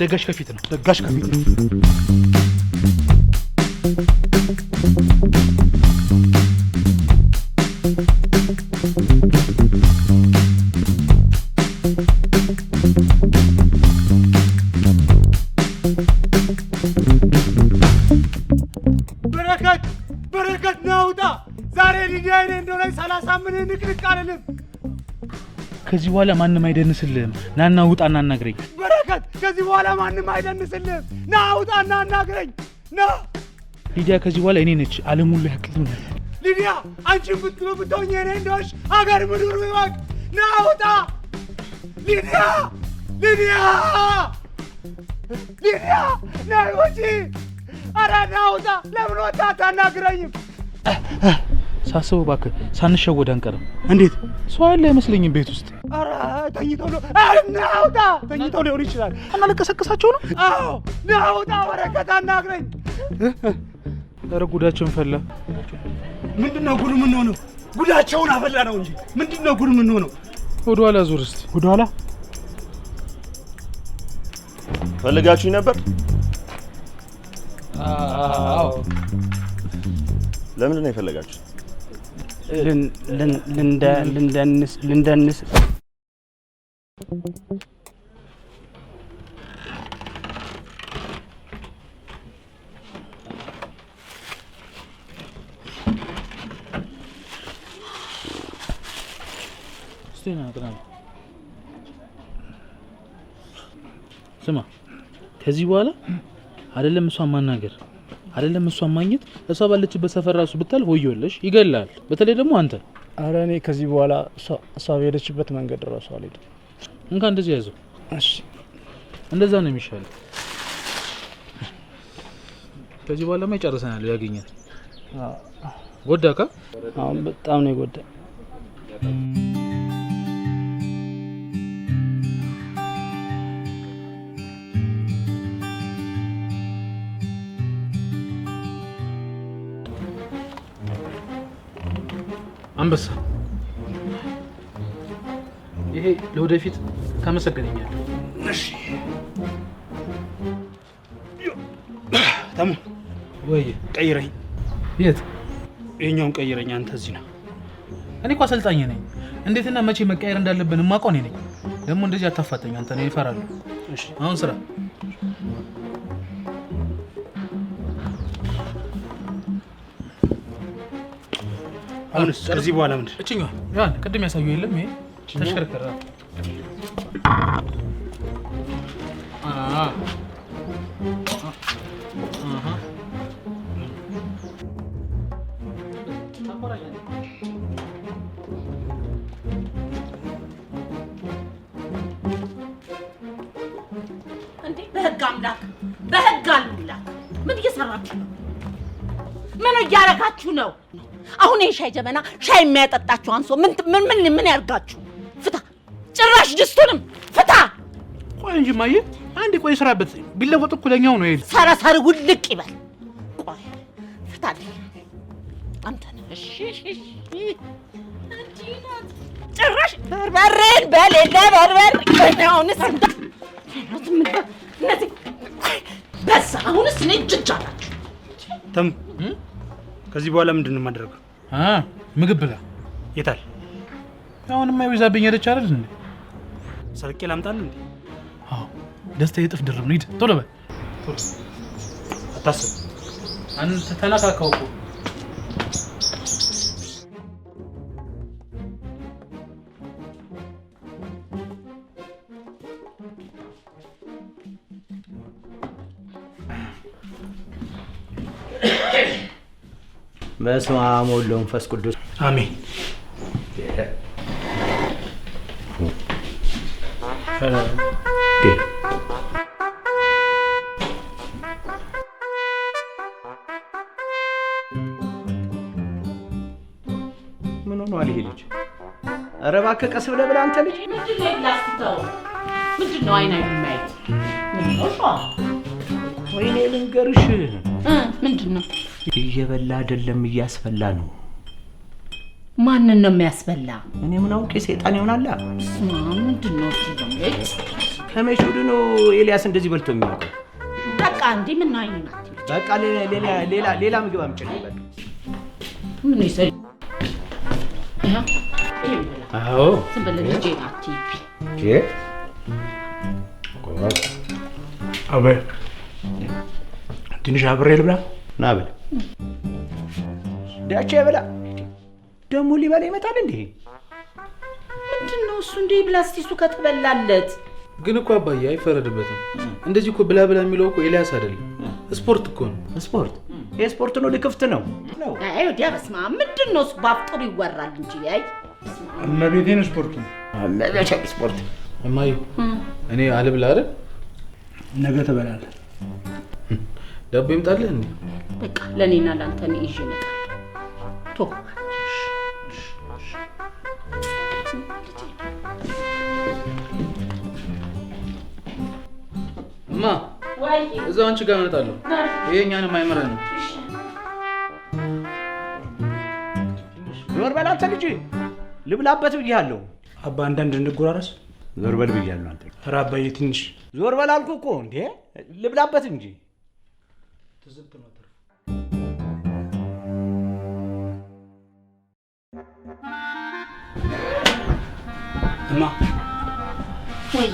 E: ደጋሽ ከፊት ነው።
A: ደጋሽ ከፊት ነው። በረከት ናውጣ። ዛሬ ሊዲያ እኔ እንደሆነ 30 ምን ንቅንቅ አልልም።
E: ከዚህ በኋላ ማንም አይደንስልህም። ናና ውጣና አናግረኝ።
A: በረከት ከዚህ በኋላ ማንም አይደንስልህም። ና ውጣና አናግረኝ። ና
E: ሊዲያ ከዚህ በኋላ እኔ ነች ዓለም ሁሉ ያቅልኛል።
A: ሊዲያ አንቺን ብትሆኝ እኔ እንደሆንሽ ሀገር ምድር ይወቅ። ና ውጣ ሊዲያ ና ውጪ። ኧረ ና ውጣ። ለምን ወጣ አታናግረኝም?
E: ሳስበው እባክህ ሳንሸወድ አንቀርም።
A: እንዴት?
E: ሰው ያለ አይመስለኝም ቤት ውስጥ።
A: ኧረ ተኝተው ነው። ና ውጣ። ተኝተው ሊሆን ይችላል።
E: አናለቀሰቅሳቸው ነው።
A: አዎ ና ውጣ። በረከት አናግረኝ።
E: ኧረ ጉዳቸውን ፈላ።
A: ምንድነው ጉድ የምንሆነው? ጉዳቸውን አፈላ ነው እንጂ ምንድነው ጉድ የምንሆነው?
E: ወደኋላ ዙር እስኪ።
A: ወደኋላ
C: ፈልጋችሁኝ ነበር?
E: አዎ።
C: ለምንድን ነው የፈለጋችሁ?
A: ልንደንስ
E: ስማ ከዚህ በኋላ አይደለም እሷን ማናገር አይደለም እሷን ማግኘት፣ እሷ ባለችበት ሰፈር ራሱ ብታልፍ ወዮልሽ፣ ይገላል። በተለይ ደግሞ አንተ።
A: ኧረ እኔ ከዚህ በኋላ እሷ በሄደችበት መንገድ ራሱ አልሄድም።
E: እንኳን እንደዚህ ያዘው።
A: እሺ
E: እንደዛ ነው የሚሻለው። ከዚህ በኋላማ ይጨርሰናል። ያገኛል። ጎዳካ?
A: አሁን በጣም ነው የጎዳ።
E: አንበሳ ይሄ ለወደፊት ታመሰግነኛለህ።
A: እሺ ተሙ
E: ወይ
A: ቀይረኝ።
E: የት?
A: ይሄኛውን ቀይረኝ። አንተ እዚህ ነው።
E: እኔ እኮ አሰልጣኝ ነኝ። እንዴትና መቼ መቀየር እንዳለብን የማውቀው እኔ ነኝ። ደግሞ እንደዚህ አታፋጠኝ አንተ ነው ይፈራል።
A: እሺ
E: አሁን ስራ።
A: አሁንስ ከዚህ በኋላ ምንድን?
E: እችኛዋ ያን ቅድም ያሳየው የለም ይሄ ተሽከርከረ
F: እንዴ በህግ አምላክ ምን እየሰራችሁ ነው? ምን እያረጋችሁ ነው? አሁን የሻይ ጀበና ሻይ የሚያጠጣችሁ አንሶ ምን ያርጋችሁ? ፍታ! ጭራሽ ድስቱንም ፍታ!
E: ቆይ እንጂ ማየ አንዴ ቆይ ስራበት ቢለወጥ እኮ ለኛው ነው ይሄ
F: ሰረሰር ውልቅ ይበል። ቆይ ፍታ! አንተ ነህ። እሺ ጭራሽ በርበሬን በሌለ በርበሬ አሁንስ እነዚህ በዛ አሁንስ እኔ ጅጃላችሁ።
A: ተሙ ከዚህ በኋላ ምንድን ነው የማደርገው?
E: ምግብ ብላ።
A: የታል?
E: አሁንማ ይዛብኝ ሄደች አይደል እንዴ?
A: ሰርቄ ላምጣልህ እንዴ?
E: አዎ ደስታ የጥፍ ድርብ ነው። ሂድ ቶሎ በል ቶሎ።
A: አታስብ
E: አንተ ተነካካው እኮ
G: በስመ አብ ወወልድ ወመንፈስ ቅዱስ
A: አሜን።
G: ምን ሆኗል ይሄ ልጅ? ኧረ እባክህ ቀስ ብለህ ብለህ አንተ ልጅ።
F: ምንድነው ላስተው? ምንድነው አይና የማይት?
G: ወይኔ ልንገርሽ።
F: ምንድነው?
G: እየበላ አይደለም እያስፈላ ነው።
F: ማንን ነው የሚያስበላ?
G: እኔ ምን አውቄ ሰይጣን ይሆናል።
F: ምንድነው ትደምጥ?
G: ከመቼ ወዲህ ነው ኤልያስ እንደዚህ በልቶ የሚያውቀው?
F: በቃ እንዴ ምን አይና?
G: በቃ ሌላ ምግብ አምጪልኝ በቃ።
F: ምን ይሰል?
G: አዎ
F: ትበለ ልጄ ናት ይፒ
G: ቆይ
A: አበ ትንሽ አብሬ ልብላ።
G: ና በል ዳቼ ብላ። ደሞ ሊበላ ይመጣል እንዴ?
F: ምንድነው እሱ እንዴ? ብላስቲሱ ከተበላለት
E: ግን እኮ አባዬ አይፈረድበትም። እንደዚህ እኮ ብላ ብላ የሚለው እኮ ኤልያስ አይደለም፣ ስፖርት እኮ ነው።
G: ስፖርት የስፖርት ነው ልክፍት ነው።
F: አይ ወዲያ በስማ ምንድነው እሱ ባፍጥሩ ይወራል እንጂ አይ
A: እመቤቴን ስፖርት ነው።
G: እመቤቴን ስፖርት
E: እማዬ እኔ አልብላ አይደል?
A: ነገ ትበላለህ።
E: ዳቦ ይምጣልህ እንዴ?
F: በቃ ለኔና ላንተ ነው ይዤ እመጣለሁ። ቶ
E: እማ ወይ እዛው አንቺ ጋር እመጣለሁ። ይሄኛንም አይመረንም።
G: ዞር በል አንተ ልጅ፣ ልብላበት ብያለሁ።
A: አባ አንዳንድ እንጎራረስ።
G: ዞር በል ብያለሁ አንተ።
A: ኧረ አባዬ ትንሽ
G: ዞር በል አልኩህ እኮ እንዴ። ልብላበት እንጂ
E: ትዝብት ነው ተርፎ።
A: እማ
F: ወይ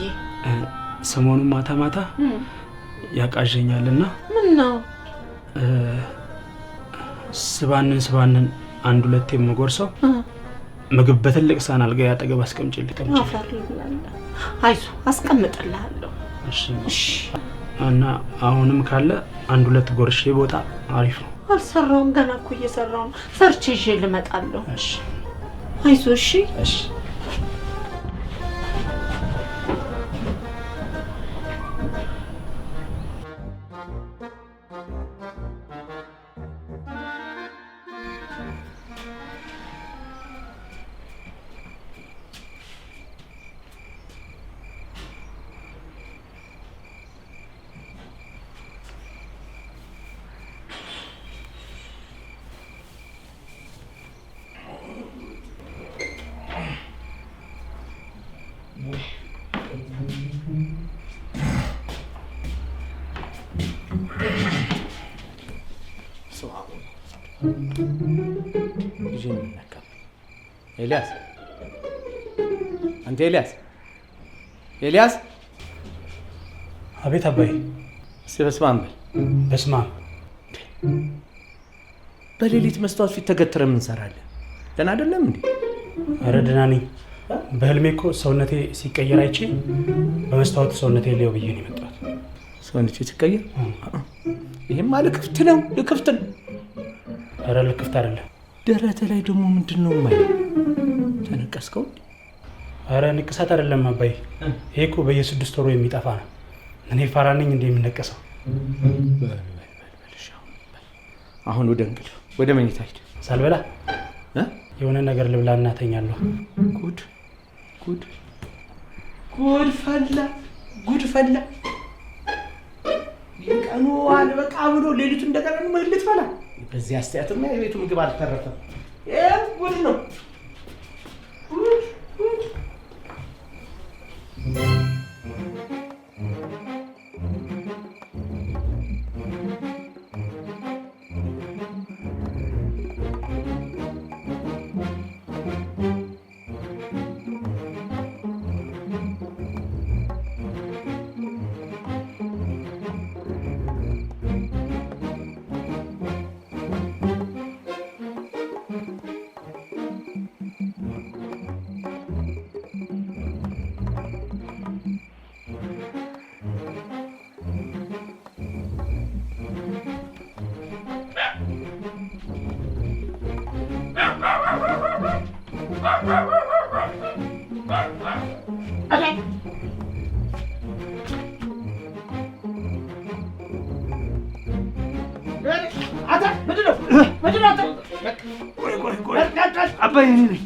A: ሰሞኑን ማታ ማታ ያቃዠኛልና
F: ምን ነው
A: ስባንን አንድ ሁለት የምንጎርሰው ምግብ በትልቅ ሳህን አልጋ ያጠገብ አስቀምጪልኝ።
F: አይዞህ አስቀምጥልሃለሁ።
A: እሺ እና አሁንም ካለ አንድ ሁለት ጎርሼ ቦታ አሪፍ ነው።
F: አልሰራውም ገና እኮ እየሰራው ነው። ሰርቼ ይዤ ልመጣለሁ።
A: እሺ
F: አይዞህ። እሺ
A: እሺ
I: ኤልያስ አንተ ኤልያስ
A: አቤት አባዬ።
I: እስቲ በስመ አብ በል።
A: በስመ አብ።
I: በሌሊት መስታወት ፊት ተገትረ ምን እንሰራለን? ደህና አይደለም እንዴ?
A: ኧረ ደህና ነኝ። በህልሜ እኮ ሰውነቴ ሲቀየር አይቼ በመስታወት ሰውነቴ ሊየው ብዬ ነው የመጣሁት።
I: ሰውነቴ ሲቀየር? ይሄማ ልክፍት ነው።
A: ኧረ ልክፍት አይደለም።
I: ደረተ ላይ ደግሞ ምንድን ነው የማየው? ተነቀስከው?
A: ኧረ ንቅሳት አይደለም አባዬ። ይሄ እኮ በየ6 ወሩ የሚጠፋ ነው። እኔ ፋራ ነኝ እንደ የምነቀሰው።
I: አሁን ወደ እንቅልፍ ወደ መኝታ ሂድ።
A: ሳልበላ የሆነ ነገር ልብላና እተኛለሁ።
I: ጉድ ፈላ። የቀኑ አልበቃ ብሎ ሌሊቱ እንደገና ነው ልትፈላ። በዚህ አስተያየትማ የቤቱ ምግብ አልተረፈም። ጉድ ነው።
A: አባዬ እኔ ነኝ። አባዬ እኔ ነኝ።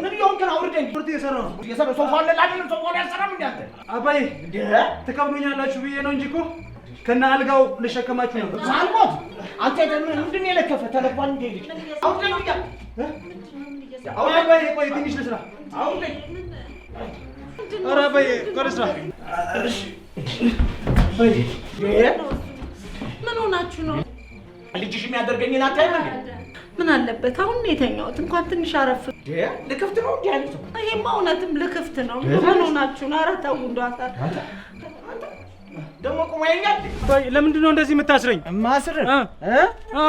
A: ምን ይሆን ግን አውርደኝ። ቁርጥ የሰራው ሶፋ አለ አይደለም? ሶፋ ላይ አልሰራም እንዴ አንተ? አባዬ ትከብዱኛላችሁ ብዬ ነው እንጂ እኮ ከነ አልጋው ልሸከማችሁ ነበር። ሳልሞት አንተ ምንድን ነው የለከፈ ተለቋን እንዴ? አውርደኝ ብያ አባዬ ቆይ ትንሽ ልስራ። አውርደኝ። ኧረ አባዬ ቆይ ልስራ። እሺ አባዬ
F: ምን ሆናችሁ ነው?
I: ልጅሽ የሚያደርገኝን አታይም እንዴ?
F: ምን አለበት አሁን ነው የተኛሁት። እንኳን ትንሽ አረፍ።
I: ልክፍት ነው እንዴ ያሉት?
F: ይሄማ እውነትም ልክፍት ነው። ምን ሆናችሁ ነው? ኧረ ተው እንደው
I: ደግሞ ቁሞ ያኛል።
A: ለምንድን ነው እንደዚህ የምታስረኝ?
I: ማስር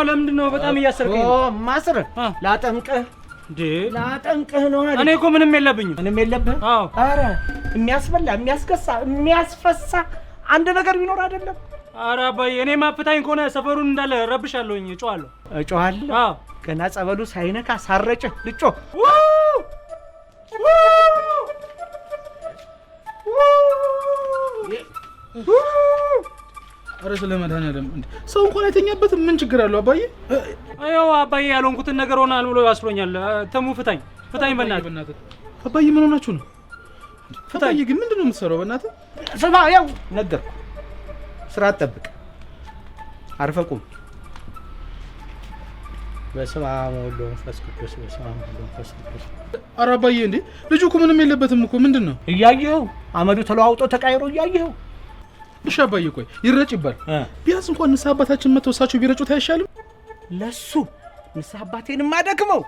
A: ለምንድን ነው በጣም እያሰርከኝ ነው?
I: ማስር ላጠምቅህ እንዴ? ላጠምቅህ ነው አይደል?
A: እኔ እኮ ምንም የለብኝም።
I: ምንም የለብህ? አዎ። ኧረ የሚያስበላ የሚያስከሳ የሚያስፈሳ አንድ ነገር ቢኖር አይደለም?
A: ኧረ አባዬ እኔ ማፍታኝ ከሆነ ሰፈሩን እንዳለ ረብሻለሁኝ። እጮሃለሁ።
I: አዎ። ገና ጸበሉ ሳይነካ ሳረጭህ ልጮህ።
E: ኧረ ስለ መድኃኒዓለም ሰው እንኳን አይተኛበትም። ምን ችግር አለው አባዬ?
A: አዎ አባዬ ያልሆንኩትን ነገር ሆናል ብሎ ያስሮኛል። ተሙ ፍታኝ በእናትህ።
E: አባዬ ምን ሆናችሁ ነው? ፍታኝ። ግን ምንድን ነው የምትሰራው? በእናትህ
I: ስማ፣ ያው ነገርኩህ። ስራ አትጠብቅ። አርፈህ ቁም። በስመ አብ ወወልድ ወመንፈስ ቅዱስ። በስመ አብ ወወልድ ወመንፈስ ቅዱስ።
E: ኧረ አባዬ እንዴ ልጁ እኮ ምንም የለበትም እኮ። ምንድን ነው
I: እያየኸው? አመዱ ተለዋውጦ ተቃይሮ እያየኸው።
E: እሺ አባዬ ቆይ ይረጭ ይባል። ቢያንስ እንኳን ንስሐ አባታችን መተው እሳቸው ቢረጩት አይሻልም?
I: ለሱ ንስሐ አባቴን ማደክመው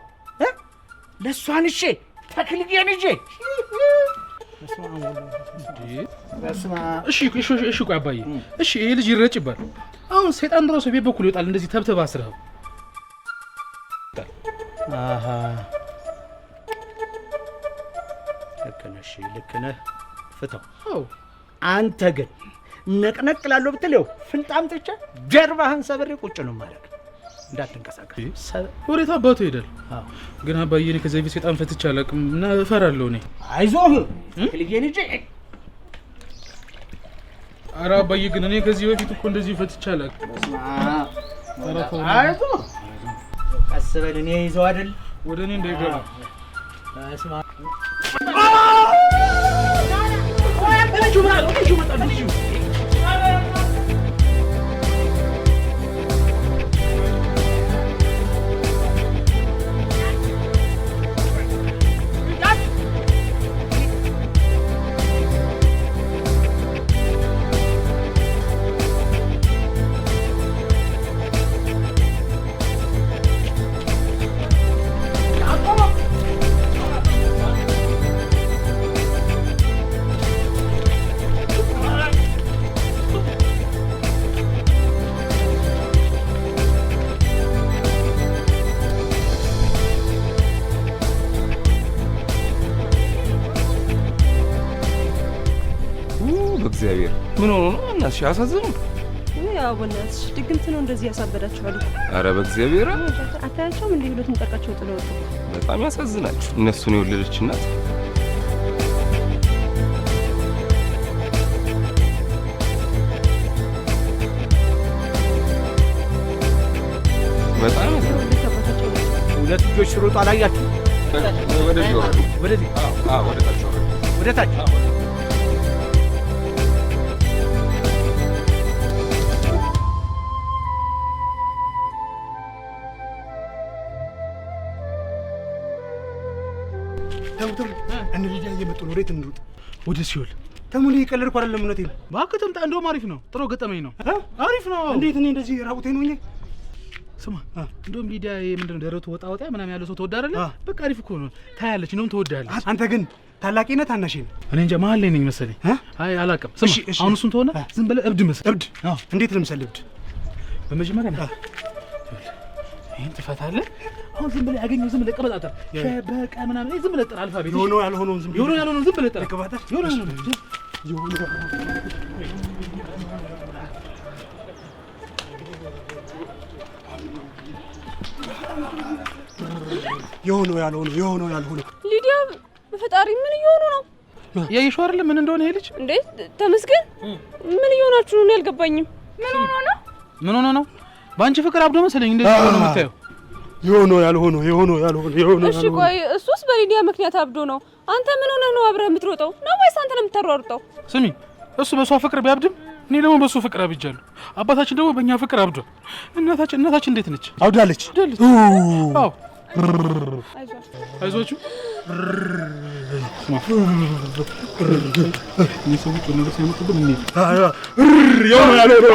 I: ለሷን እሺ ተክልዬን እጄ
E: እሺ ቆይ አባዬ እሺ ይሄ ልጅ ይረጭ ይባል። አሁን ሰይጣን ድረስ ቤት በኩል ይወጣል እንደዚህ ተብተብ አስረኸው።
I: አሃ ልክ ነህ። ፍታው። አዎ አንተ ግን ነቅነቅ ላለው ብትለው ፍልጣም ጥቻ ጀርባህን ሰብሬ ቁጭ ነው ማለት እንዳትንቀሳቀስ።
E: ወዴት አባቱ ሄዳል? ግን አባዬ እኔ ከዚህ በፊት ሰይጣን ፈትቼ አላውቅም እና እፈራለሁ። እኔ
I: አይዞህ ልጄን እጄ
E: ኧረ አባዬ ግን እኔ ከዚህ በፊት እኮ እንደዚህ ፈትቻለሁ።
I: አይቶ ቀስ በል እኔ ይዘው አይደል
E: ወደ እኔ እንዳይገባ።
I: በስመ አብ
K: እግዚአብሔር ምን ሆኖ ነው እናትሽ? ያሳዝኑ።
H: ያው በእናትሽ ድግምት ነው እንደዚህ ያሳበዳችኋል።
K: ኧረ በእግዚአብሔር
H: አታያቸውም? እንዲህ ሁለቱም ጨርቃቸው ጥለው ወጡ።
K: በጣም ያሳዝናችሁ። እነሱን የወለደች እናት በጣም
I: ሁለት ልጆች ሲሮጡ አላያችሁ?
K: ወደዚህ ወረዱ።
I: ወደዚህ?
K: አዎ ወደ ታች ወረዱ።
I: ወደ ታች?
A: ተው እነ ሊዲያ እየመጡ ነው። ወዴት እንሩጥ?
E: ወደ ሲኦል።
A: ተሙሌ እየቀለድኩ አይደለም፣ እውነቴን ነው።
E: እባክህ ትምጣ። እንደውም አሪፍ ነው። ጥሩ ገጠመኝ ነው። አሪፍ ነው።
A: እንዴት እኔ እንደዚህ ራቁቴን ሆኜ?
E: ስማ እንደውም ሊዲያ ምንድን ነው ደረቱ ወጣ ወጣ ምናምን ያለው ሰው ተወዳ አይደለ? በቃ አሪፍ እኮ ነው። ታያለች፣ እንደውም ትወዳለች።
A: አንተ ግን ታላቄ ነህ ታናሼ ነህ?
E: እኔ እንጃ መሀል ላይ ነኝ መሰለኝ። አይ አላውቅም። ስማ አሁን እሱን ተሆነ ዝም ብለህ እብድ መስል።
A: እብድ? እንዴት ልምሰል እብድ?
E: በመጀመሪያ ይሄን ትፈታለህ። አሁን ዝም ብለህ ያገኘው ዝም ብለህ ቀበጣጠር ሸበቀ ምናምን ዝም ብለህ ጥራ። አልፋቤት
A: የሆነው ያልሆነውን ዝም
E: ብለህ ያልሆነውን ዝም ብለህ ጥራ።
A: ቀበጣጠር የሆነው ያልሆነው
H: ሊዲያ በፈጣሪ ምን እየሆኑ ነው?
E: ያየሽው አይደል ምን እንደሆነ ይሄ ልጅ
H: እንዴ? ተመስገን ምን እየሆናችሁ ነው? ያልገባኝም
B: ምን ሆኖ ነው?
E: በአንቺ ፍቅር አብዶ መሰለኝ እንደዚህ ሆኖ የምታየው።
A: የሆነው ያልሆነው
H: እሺ ቆይ እሱስ በሊዲያ ምክንያት አብዶ ነው። አንተ ምን ሆነህ ነው አብረህ የምትሮጠው ነው ወይስ አንተ ነው የምታሯሩጠው?
E: ስሚ እሱ በሷ ፍቅር ቢያብድም እኔ ደግሞ በሱ ፍቅር አብጃለሁ። አባታችን ደግሞ በእኛ ፍቅር አብዷል። እናታችን እንዴት ነች?
A: አብዳለች።
E: አዎ አይዟችሁ። ሰዎች ነገር ሲያመጡብን እንሂድ።
A: የሆነው ያልሆነው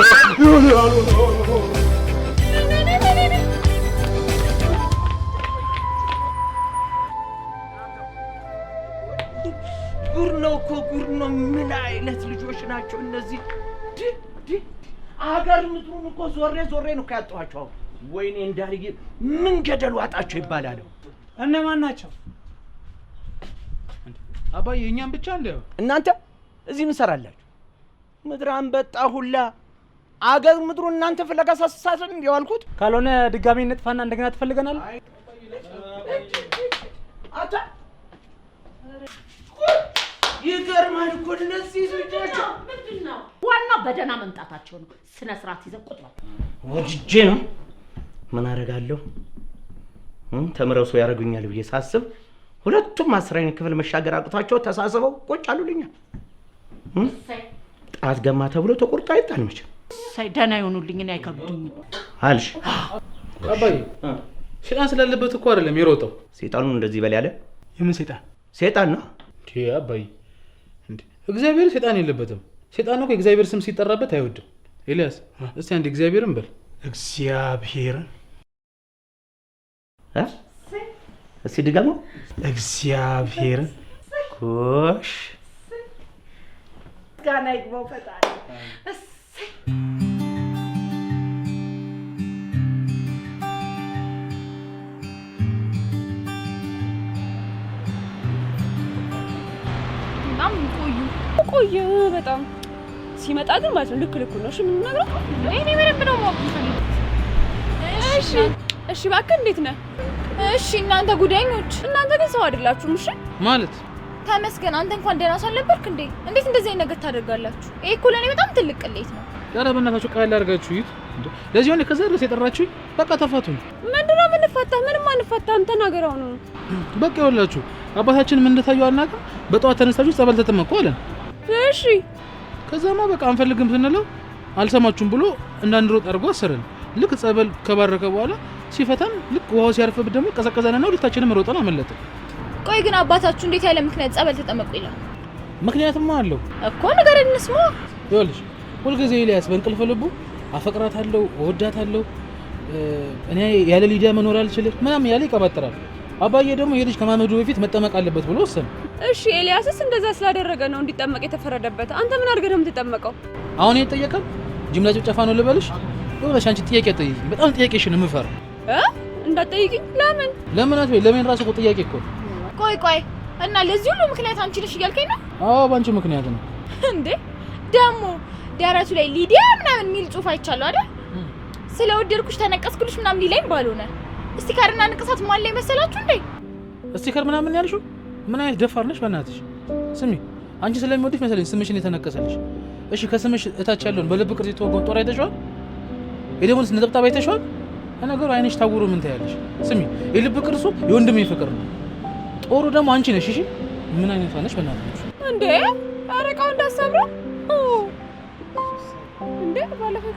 G: ጉር ነው እኮ ጉር ነው። ምን አይነት ልጆች ናቸው እነዚህ? አገር ምድሩን እኮ ዞሬ ነው ያጣኋቸው። ወይኔ እንዳልዬ ምን ገደሉ አጣቸው ይባላል።
A: እነማን ናቸው?
E: አባዬ እኛም ብቻ እንደው
G: እናንተ እዚህ ምን ሰራላችሁ? ምድር አንበጣ ሁላ አገር ምድሩን እናንተ ፍለጋ ሳሳሰን እንዲያልኩት
A: ካልሆነ ድጋሜ እንጥፋና እንደገና ትፈልገናል።
G: አታ ይገርማል እኮ እነዚህ ልጆች።
F: ምንድነው ዋናው በደህና መምጣታቸው ነው። ስነ ስርዓት ይዘን ቁጥራ
G: ወጅጄ ነው ምን አደርጋለሁ? ተምረው ሰው ያደርጉኛል ብዬ ሳስብ ሁለቱም 10ኛ ክፍል መሻገር አቅቷቸው ተሳስበው ቁጭ አሉልኛል። ጣት ገማ ተብሎ ተቆርጦ አይጣል መቼም።
F: ሳይ ደህና ይሆኑልኝ እኔ አይከብዱኝ
G: አልሽ።
E: አባዬ ሸጣን ስላለበት እኮ አይደለም የሮጠው።
G: ሰይጣኑ እንደዚህ በል ያለ
A: የምን ሰይጣን?
G: ሰይጣን ነው
E: እንዴ አባዬ? እንዴ እግዚአብሔር ሰይጣን የለበትም። ሰይጣን ነው እግዚአብሔር ስም ሲጠራበት አይወድም። ኤልያስ እስቲ አንድ እግዚአብሔርን በል።
A: እግዚአብሔርን
G: እስቲ ድጋሞ።
A: እግዚአብሔርን
G: ጎሽ
F: ጋና ይግባው ፈጣሪ።
H: ቆየ በጣም ሲመጣ ግን ማለት ነው ልክ ነው። እሺ ምን ነግረው
B: እኔ ምንም ብለው ማወቅ ፈልግ።
H: እሺ እባክህ እንዴት ነህ?
B: እሺ እናንተ ጉደኞች፣
H: እናንተ ግን ሰው አይደላችሁም። እሺ
E: ማለት
B: ተመስገን አንተ እንኳን ደህና ሳልነበርክ እንዴ? እንዴት እንደዚህ አይነት ነገር ታደርጋላችሁ? ይሄ እኮ ለኔ በጣም ትልቅ ቅሌት ነው።
E: ኧረ በእናታችሁ ቃል አድርጋችሁ ይት እንዴ? ለዚህ ሆነ ከዛ ድረስ የጠራችሁ በቃ ተፋቱን።
H: ምንድነው የምንፋታ? ምንም አንፋታም። ተናገራው ነው
E: በቃ ይኸውላችሁ አባታችን ምን እንደታዩ አናውቅም። በጠዋት ተነስታችሁ ጸበል ተጠመቁ አለን።
H: እሺ
E: ከዛማ በቃ አንፈልግም ስንለው አልሰማችሁም ብሎ እንዳንሮጥ አድርጎ አሰረን። ልክ ጸበል ከባረከ በኋላ ሲፈታን ልክ ውሃው ሲያርፍብን ደግሞ ቀዘቀዘንና ሁለታችንም ሮጠን አመለጥን።
B: ቆይ ግን አባታችሁ እንዴት ያለ ምክንያት ጸበል ተጠመቁ ይላል?
E: ምክንያትማ አለው
B: እኮ ንገረን እንስማ።
E: ይኸውልሽ ሁልጊዜ ኤልያስ በእንቅልፍ ልቡ አፈቅራታለሁ፣ እወዳታለሁ፣ እኔ ያለ ሊዲያ መኖር አልችልም ምናምን ያለ ይቀባጥራል። አባዬ ደግሞ የልጅ ከማመዱ በፊት መጠመቅ አለበት ብሎ ወሰነ።
H: እሺ ኤልያስስ እንደዛ ስላደረገ ነው እንዲጠመቅ የተፈረደበት። አንተ ምን አድርገህ ነው የምትጠመቀው?
E: አሁን ይጠየቃል? ጅምላ ጭፍጨፋ ነው ልበልሽ? ይኸውልሽ አንቺ ጥያቄ አትጠይቂኝ። በጣም ጥያቄሽን የምፈራው
H: እንዳትጠይቂኝ። ለምን
E: አትበይ። ለምን ራሱ እኮ ጥያቄ እኮ።
B: ቆይ እና ለዚህ ሁሉ ምክንያት አንቺ ነሽ እያልከኝ ነው?
E: አዎ ባንቺ ምክንያት ነው
B: እንዴ? ደግሞ ደረቱ ላይ ሊዲያ ምናምን የሚል ጽሑፍ አይቻለሁ አይደል? ስለወደድኩሽ ተነቀስኩልሽ ምናምን ሊለኝ ባልሆነ ስቲከርና ንቅሳት ማለ መሰላችሁ እንዴ?
E: ስቲከር ምናምን ያልሽው ምን አይነት ደፋር ነሽ በእናትሽ? ስሚ አንቺ ስለሚወድሽ መሰለኝ ስምሽን የተነቀሰልሽ። እሺ ከስምሽ እታች ያለውን በልብ ቅርጽ የተወገውን ጦር አይተሽዋል? የደሞንስ ነጠብጣብ አይተሽዋል? ለነገሩ አይንሽ ታውሮ ምን ታያለሽ? ስሚ የልብ ቅርጹ የወንድሜ ፍቅር ነው፣ ጦሩ ደግሞ አንቺ ነሽ። እሺ ምን አይነት ነሽ በእናትሽ
H: እንዴ? አረቃው እንዳሰብራ እንዴ ባለፈው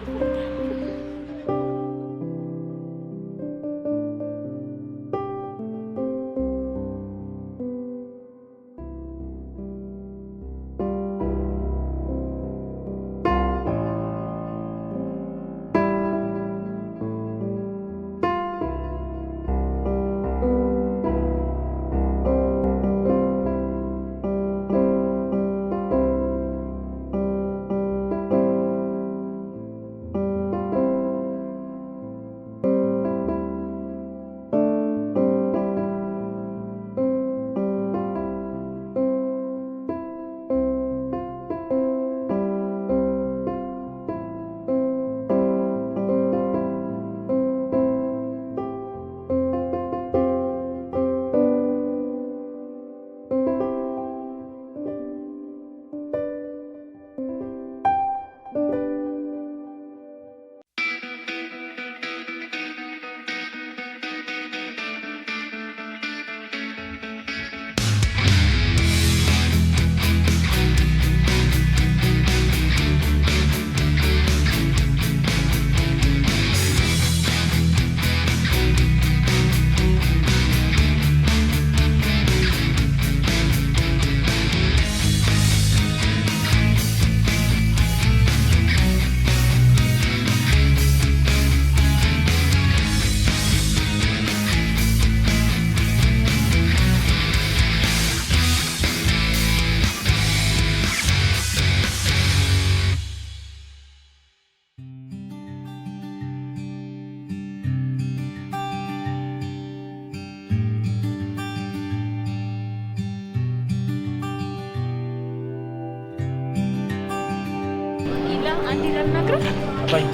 H: አንዴ ላናግረህ።
A: አባይ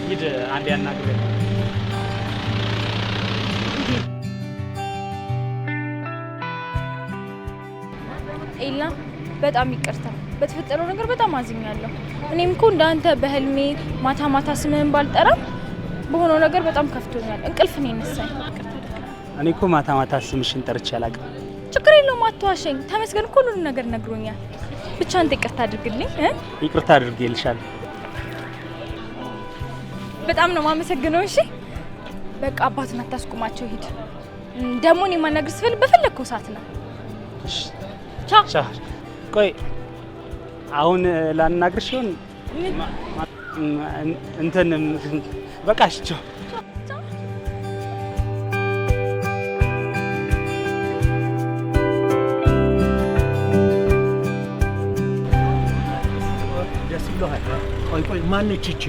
A: ሂድ አንዴ ያናግረኝ።
B: ኤላ በጣም ይቅርታ፣ በተፈጠረው ነገር በጣም አዝኛለሁ። እኔም እኮ እንዳንተ በህልሜ ማታ ማታ ስምህን ባልጠራም በሆነው ነገር በጣም ከፍቶኛል። እንቅልፍ ነው የነሳኝ።
A: እኔ እኮ ማታ ማታ ስምሽን ጠርቼ አላውቅም።
B: ችግር የለውም አትዋሸኝ። ተመስገን እኮ ሁሉንም ነገር ነግሮኛል። ብቻ አንተ ይቅርታ አድርግልኝ።
A: ይቅርታ አድርጌልሻለሁ።
B: በጣም ነው የማመሰግነው። እሺ በቃ አባትን አታስቁማቸው፣ ሂድ። ደግሞ እኔ ማናገር ስፈልግ በፈለግከው ሰዓት ነው።
A: እሺ
B: ቻው።
A: ቆይ አሁን ላናግርሽ ይሆን? እንትን በቃ እሺ ቻው።
I: ቆይ ማነች እቺ?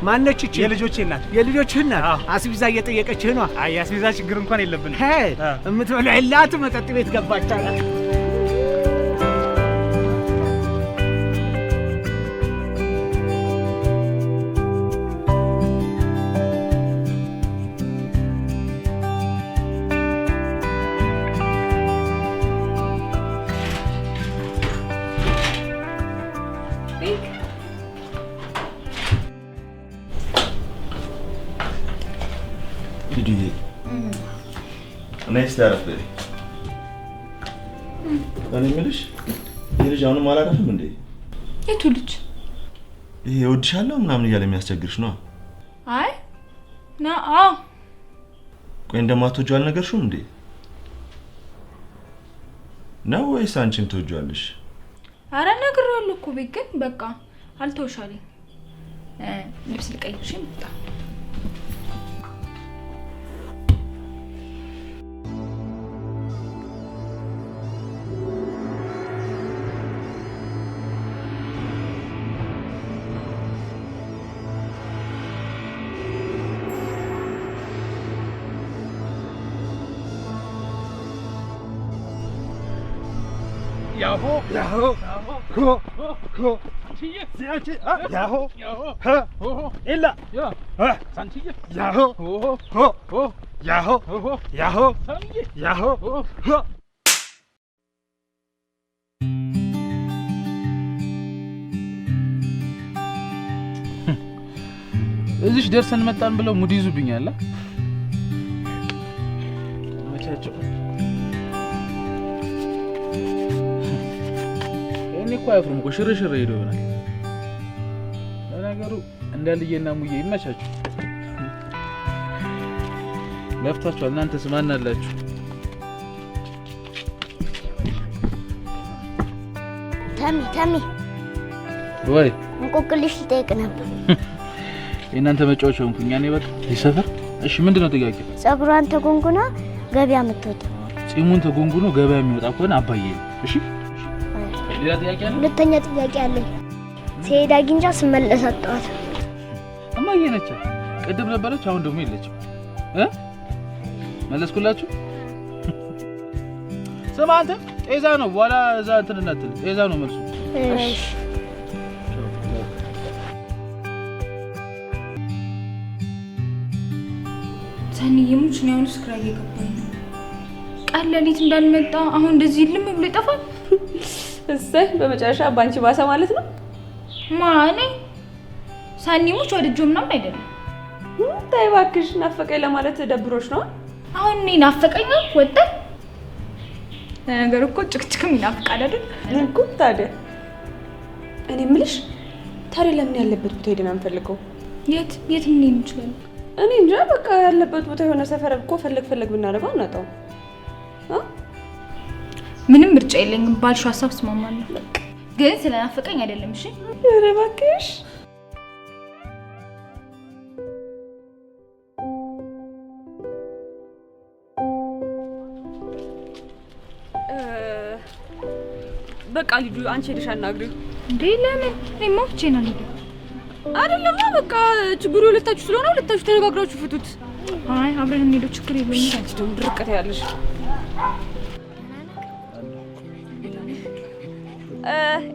I: ማነች እቺ?
A: የልጆቼ እናት።
I: የልጆችህ እናት? አስቢዛ እየጠየቀችህ ነው?
A: አይ አስቢዛ ችግር እንኳን የለብንም።
I: የምትበላው የላት መጠጥ ቤት ገባች አለ።
C: ልጅዬ ነይስ ታረፍ በይ። እኔ የምልሽ ይሄ ልጅ አሁንም አላረፍም እንዴ?
B: የቱ ልጅ?
C: ይሄ እወድሻለሁ ምናምን እያለ የሚያስቸግርሽ ነው?
B: አይ ና
C: ቆይ እንደማትወጂው አልነገርሽውም እንዴ? ነው ወይስ አንቺም ትወጂዋለሽ?
B: አረ ነግሬዋለሁ እኮ ቤት ግን በቃ አልተውሻለኝ። ልብስ ልቀይርሽ መጣ።
A: 야호 야호 호 지야치 야호 호 일라 야 산치기 야호 호 야호 야호 야호 호
E: እዚህ ደርሰን መጣን ብለው ሙድ ይዙብኛል። መቻቸው እኔ እኮ አያፍሩም እኮ ሽርሽር ሄዶ ይሆናል። ለነገሩ እንዳልየና ሙዬ ይመቻችሁ። ለፍታችሁ እናንተስ ማን አላችሁ?
L: ተሚ
E: ወይ
L: እንቆቅልሽ ልጠይቅ ነበር።
E: የእናንተ መጫወቻ ሆንኩኝ እኔ በቃ ይሰፈር። እሺ ምንድነው ጥያቄ?
L: ጸጉሯን ተጎንጉና ገበያ የምትወጣ
E: ጺሙን ተጎንጉኖ ገበያ የሚወጣ ከሆነ አባዬ ነው። እሺ ሌላ ጥያቄ አለ?
L: ሁለተኛ ጥያቄ አለኝ። ሲሄድ አግኝቻ ስመለስ አጣኋት።
E: እማዬ ነች። ቅድም ነበረች አሁን ደግሞ የለችም። መለስኩላችሁ። ስማ አንተ ጤዛ ነው በኋላ እዛ እንትን እንዳትል። ጤዛ ነው መልሱ።
L: እሺ
B: ሰኒዬ ሙች ነው ያሁን ስክራ እየገባኝ ነው። ቃል ሌሊት እንዳልመጣ አሁን እንደዚህ ልም ብሎ ይጠፋል።
H: እሰይ በመጨረሻ ባንቺ ባሰ ማለት ነው።
B: ማኔ ሰኒ ሙች ወደጆ ምናምን አይደለም።
H: ታይ እባክሽ ናፈቀኝ ለማለት ደብሮሽ ነው።
B: አሁን እኔ ናፈቀኝ ወጣ። ነገር እኮ ጭቅጭቅም ይናፍቃል አይደል?
H: እኮ ታዲያ እኔ የምልሽ ታዲያ ለምን ያለበት ቦታ ሄደን አንፈልገው?
B: የት ምን ይችላል?
H: እኔ እንጃ በቃ ያለበት ቦታ የሆነ ሰፈር እኮ ፈለግ ብናደርገው አናጣው።
B: ምንም ምርጫ የለኝም። ባልሽው ሀሳብ እስማማለሁ። ግን ስለናፈቀኝ አይደለም። እሺ
H: ኧረ እባክሽ በቃ ልጁ አንቺ ሄደሽ አናግሪው።
B: እንዴ ለምን? እኔማ ብቻዬን አልሄድም።
H: አይደለም በቃ ችግሩ ሁለታችሁ ስለሆነ ሁለታችሁ ተነጋግራችሁ ፍቱት።
B: አይ አብረን እንሄደው ችግር የለውም።
H: አንቺ ደግሞ ድርቀት ያለሽ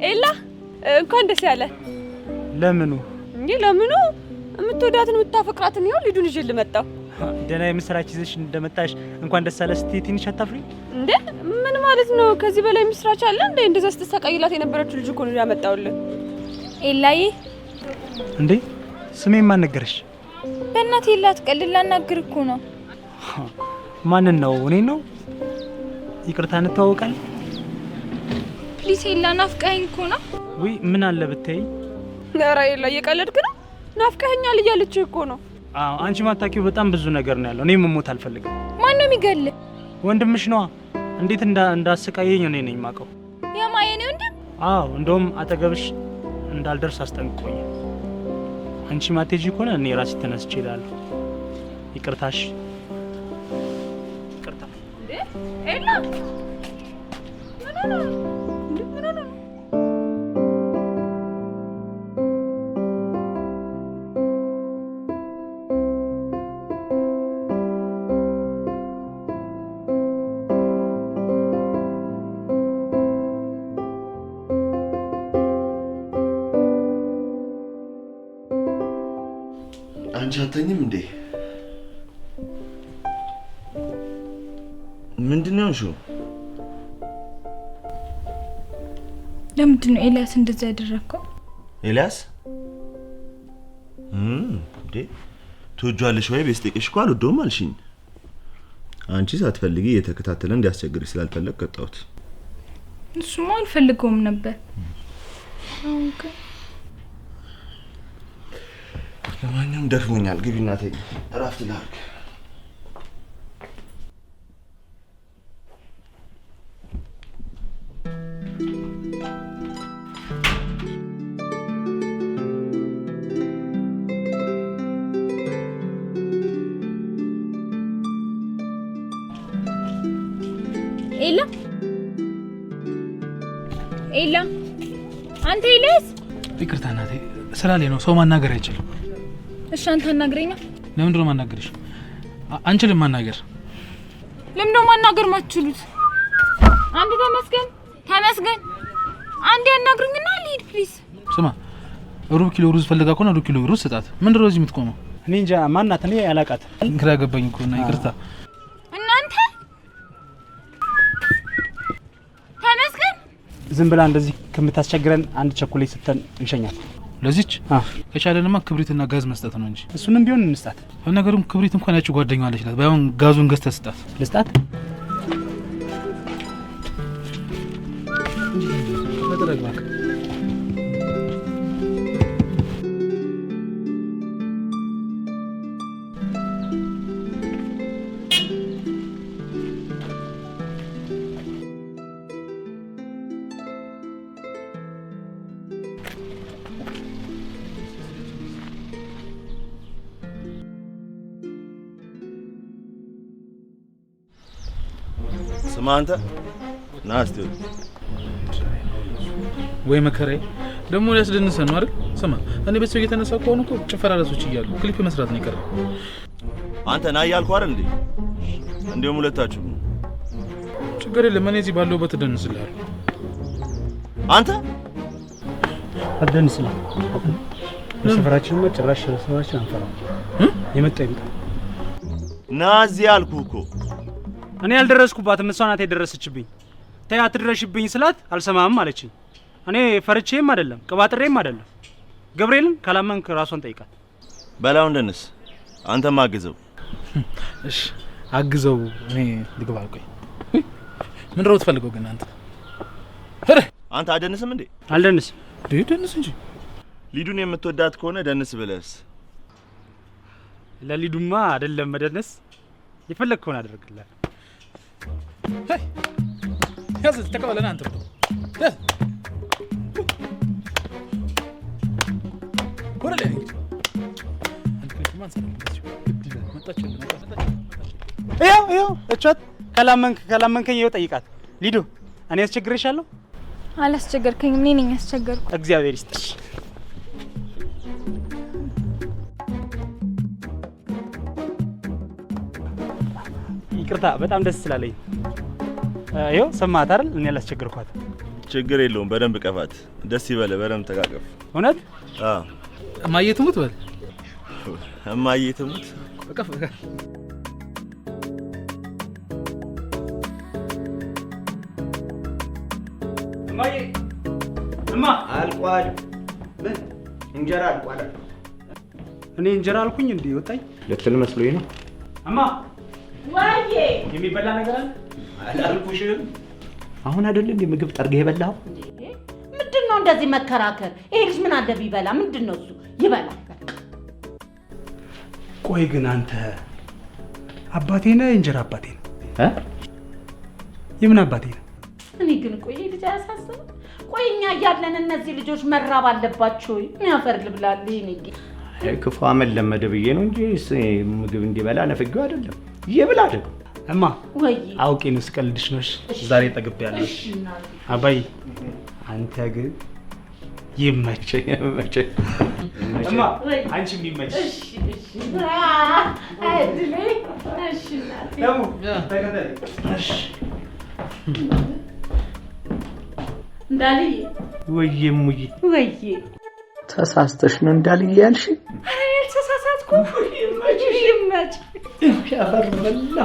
H: ኤላ እንኳን ደስ ያለ።
A: ለምኑ
H: እንዴ ለምኑ? የምትወዳትን የምታፈቅራትን ይኸው ልጁን ይዤ ልመጣው።
A: ደህና የምስራች ይዘሽ እንደመጣሽ እንኳን ደስ አለሽ ስትይ ትንሽ አታፍሪ
H: እንዴ? ምን ማለት ነው? ከዚህ በላይ ምስራች አለ እንዴ? እንደዛ ስትሰቃይላት የነበረችው ልጅ እኮ ነው ያመጣውልህ።
B: ኤላዬ
A: እንዴ ስሜን ማን ነገርሽ?
B: በእናትህ ኤላት ቀልድ ላናግር እኮ ነው።
A: ማንን ነው? እኔ ነው። ይቅርታ እንተዋወቃለን።
B: ፕሊስ ኤላ ናፍቀኸኝ እኮ ነው።
A: ወይ ምን አለ ብታይ።
H: ኧረ ኤላ እየቀለድክ ነው። ናፍቀኸኛል እያለችህ እኮ ነው።
A: አዎ አንቺ ማታውቂው በጣም ብዙ ነገር ነው ያለው። እኔ መሞት አልፈልግም።
B: ማን ነው የሚገልህ?
A: ወንድምሽ ነዋ። እንዴት እንዳሰቃየኝ እኔ ነኝ የማውቀው።
B: የማየኔ ወንድም?
A: አዎ እንደውም አጠገብሽ እንዳልደርስ አስጠንቅቆኝ። አንቺ ማቴጂ ከሆነ እኔ ራሴ ተነስቼ እላለሁ። ይቅርታሽ። ይቅርታ።
H: እንዴ ኤላ ምን ነው?
C: አንቺ አተኝም እንዴ? ምንድነው እሱ?
B: ለምንድን ነው ኤልያስ እንደዛ ያደረከው?
C: ኤልያስ እንዴ ትወጃለሽ ወይ በስቴክሽ እኮ አልወደውም አልሽኝ። አንቺ ሳትፈልጊ የተከታተለ እንዲያስቸግርሽ ስላልፈለግ ቀጣሁት።
B: እሱማ አልፈልገውም ነበር።
C: ለማንኛውም ደክሞኛል። ግቢ እናቴ እረፍት ላድርግ።
B: ኤላ አንተ ኤልያስ
E: ይቅርታ እናቴ ስራ ላይ ነው ሰው ማናገር አይችልም።
B: እሺ አንተ አናግረኛ።
E: ለምንድን ነው ማናገርሽ? አንችልም ማናገር።
B: ለምንድን ነው ማናገር ማትችሉት? አንተ ተመስገን አንዴ አናግሩኝና ልሂድ ፕሊዝ።
E: ስማ ሩብ ኪሎ ሩዝ ፈልጋ ከሆነ ሩብ ኪሎ ሩዝ ስጣት። ምንድን ነው እዚህ የምትቆመው?
A: እኔ እንጃ ማናት እኔ አላውቃት።
E: ግራ ገባኝ እኮ እና ይቅርታ።
B: እናንተ ተመስገን
A: ዝም ብላ እንደዚህ ከምታስቸግረን አንድ ቸኮሌት ስተን እንሸኛት።
E: ለዚች ከቻለንማ ክብሪትና ጋዝ መስጠት ነው እንጂ
A: እሱንም ቢሆን እንስጣት።
E: ነገሩም ክብሪት እንኳን ያቺ ጓደኛዋ አለች ላት ባይሆን ጋዙን ገዝተህ ስጣት።
A: ልስጣት
E: ለተረጋጋ
C: ማንተ ናስቲ
E: ወይ መከራዬ ደግሞ ሊያስደንሰን ነው አይደል? ስማ እኔ በሰው እየተነሳው ከሆነ እኮ ጭፈራ ራሶች እያሉ ክሊፕ መስራት ነው ይቀር።
C: አንተ ና ያልኩ አይደል እንዴ? እንደውም ሁለታችሁ
E: ችግር የለም እኔ እዚህ ባለውበት ደንስልሃል።
C: አንተ
A: አደንስልህ ለሰፈራችን መጨረሻ ሰዋችን አንፈራው የመጣ ይምጣ
C: ና እዚህ ያልኩ እኮ
A: እኔ ያልደረስኩባትም እሷ ናት የደረሰችብኝ። ተይ አትድረሽብኝ ስላት አልሰማም አለችኝ። እኔ ፈርቼም አይደለም ቅባጥሬም አይደለም። ገብርኤልን ካላመንክ ራሷን ጠይቃት።
C: በላው እንደነስ አንተም አግዘው።
E: እሺ አግዘው። እኔ ልግባ። ቆይ ምን ነው ትፈልገው ግን አንተ?
C: አንተ አደንስም እንዴ?
A: አልደንስም።
E: ደንስ እንጂ
C: ሊዱን የምትወዳት ከሆነ ደንስ ብለስ።
A: ለሊዱማ አይደለም መደነስ የፈለግከውን አደርግልሃል።
E: ሄይ ያዝ ተቀበለና አንተ ነው ያዝ ወረለ አንተ ከማን ሰራው መጣችሁ
A: ይኸው እቻት ካላመንከኝ ይኸው ጠይቃት። ሊዱ እኔ አስቸግሬሻለሁ?
B: አላስቸገርከኝም። እኔ ነኝ ያስቸገርኩ።
A: እግዚአብሔር ይስጥሽ። ይቅርታ በጣም ደስ ስላለኝ። ይኸው ሰማት አይደል? እኔ አላስቸገርኳት።
C: ችግር የለውም። በደንብ ቀፋት። ደስ ይበለ። በደንብ ተቃቀፍ።
A: እውነት?
C: አዎ።
E: እማዬ ትሙት በል።
C: እማዬ ትሙት
E: ቀፍ
A: እማዬ እማ
G: አልቋል። ምን እንጀራ አልቋል?
A: እኔ እንጀራ አልኩኝ እንዴ? ወጣኝ
G: ልትል መስሎኝ ነው።
A: እማ
F: ወይዬ
A: የሚበላ ነገር አለ?
G: አላልኩሽም? አሁን አይደል እንዴ ምግብ ጠርገህ የበላው?
F: ምንድነው እንደዚህ መከራከር? ይሄ ልጅ ምን አለ ቢበላ? ምንድነው እሱ ይበላ።
A: ቆይ ግን አንተ አባቴ ነህ እንጀራ አባቴ ነህ? የምን አባቴ ነህ?
F: እኔ ግን ቆይ ልጅ አያሳስብም? ቆይ እኛ እያለን እነዚህ ልጆች መራብ አለባቸው ወይ? ምን ያፈር ልብላልህ? እኔ
G: ክፉ አመል ለመደ ብዬ ነው እንጂ ምግብ እንዲበላ ነፍጌው አይደለም። ይብላ ደግሞ
A: እማ
F: ወይ
A: አውቄ ነው ስቀልድሽ ነው። ዛሬ ጠግቤያለሁ። እሺ አባይ አንተ ግን ይመቸኝ። እማ አንቺም ይመችሽ።
F: እሺ አይድሌ እሺ እናቴ
A: ደሙ ተከተል። እሺ
F: እንዳልዬ
G: ወይዬ ሙዬ
F: ወይዬ
G: ተሳስተሽ ነው እንዳልዬ ያልሽ?
F: አረ ተሳሳትኩ። ይመችሽ ይመች
G: ያፈር በላ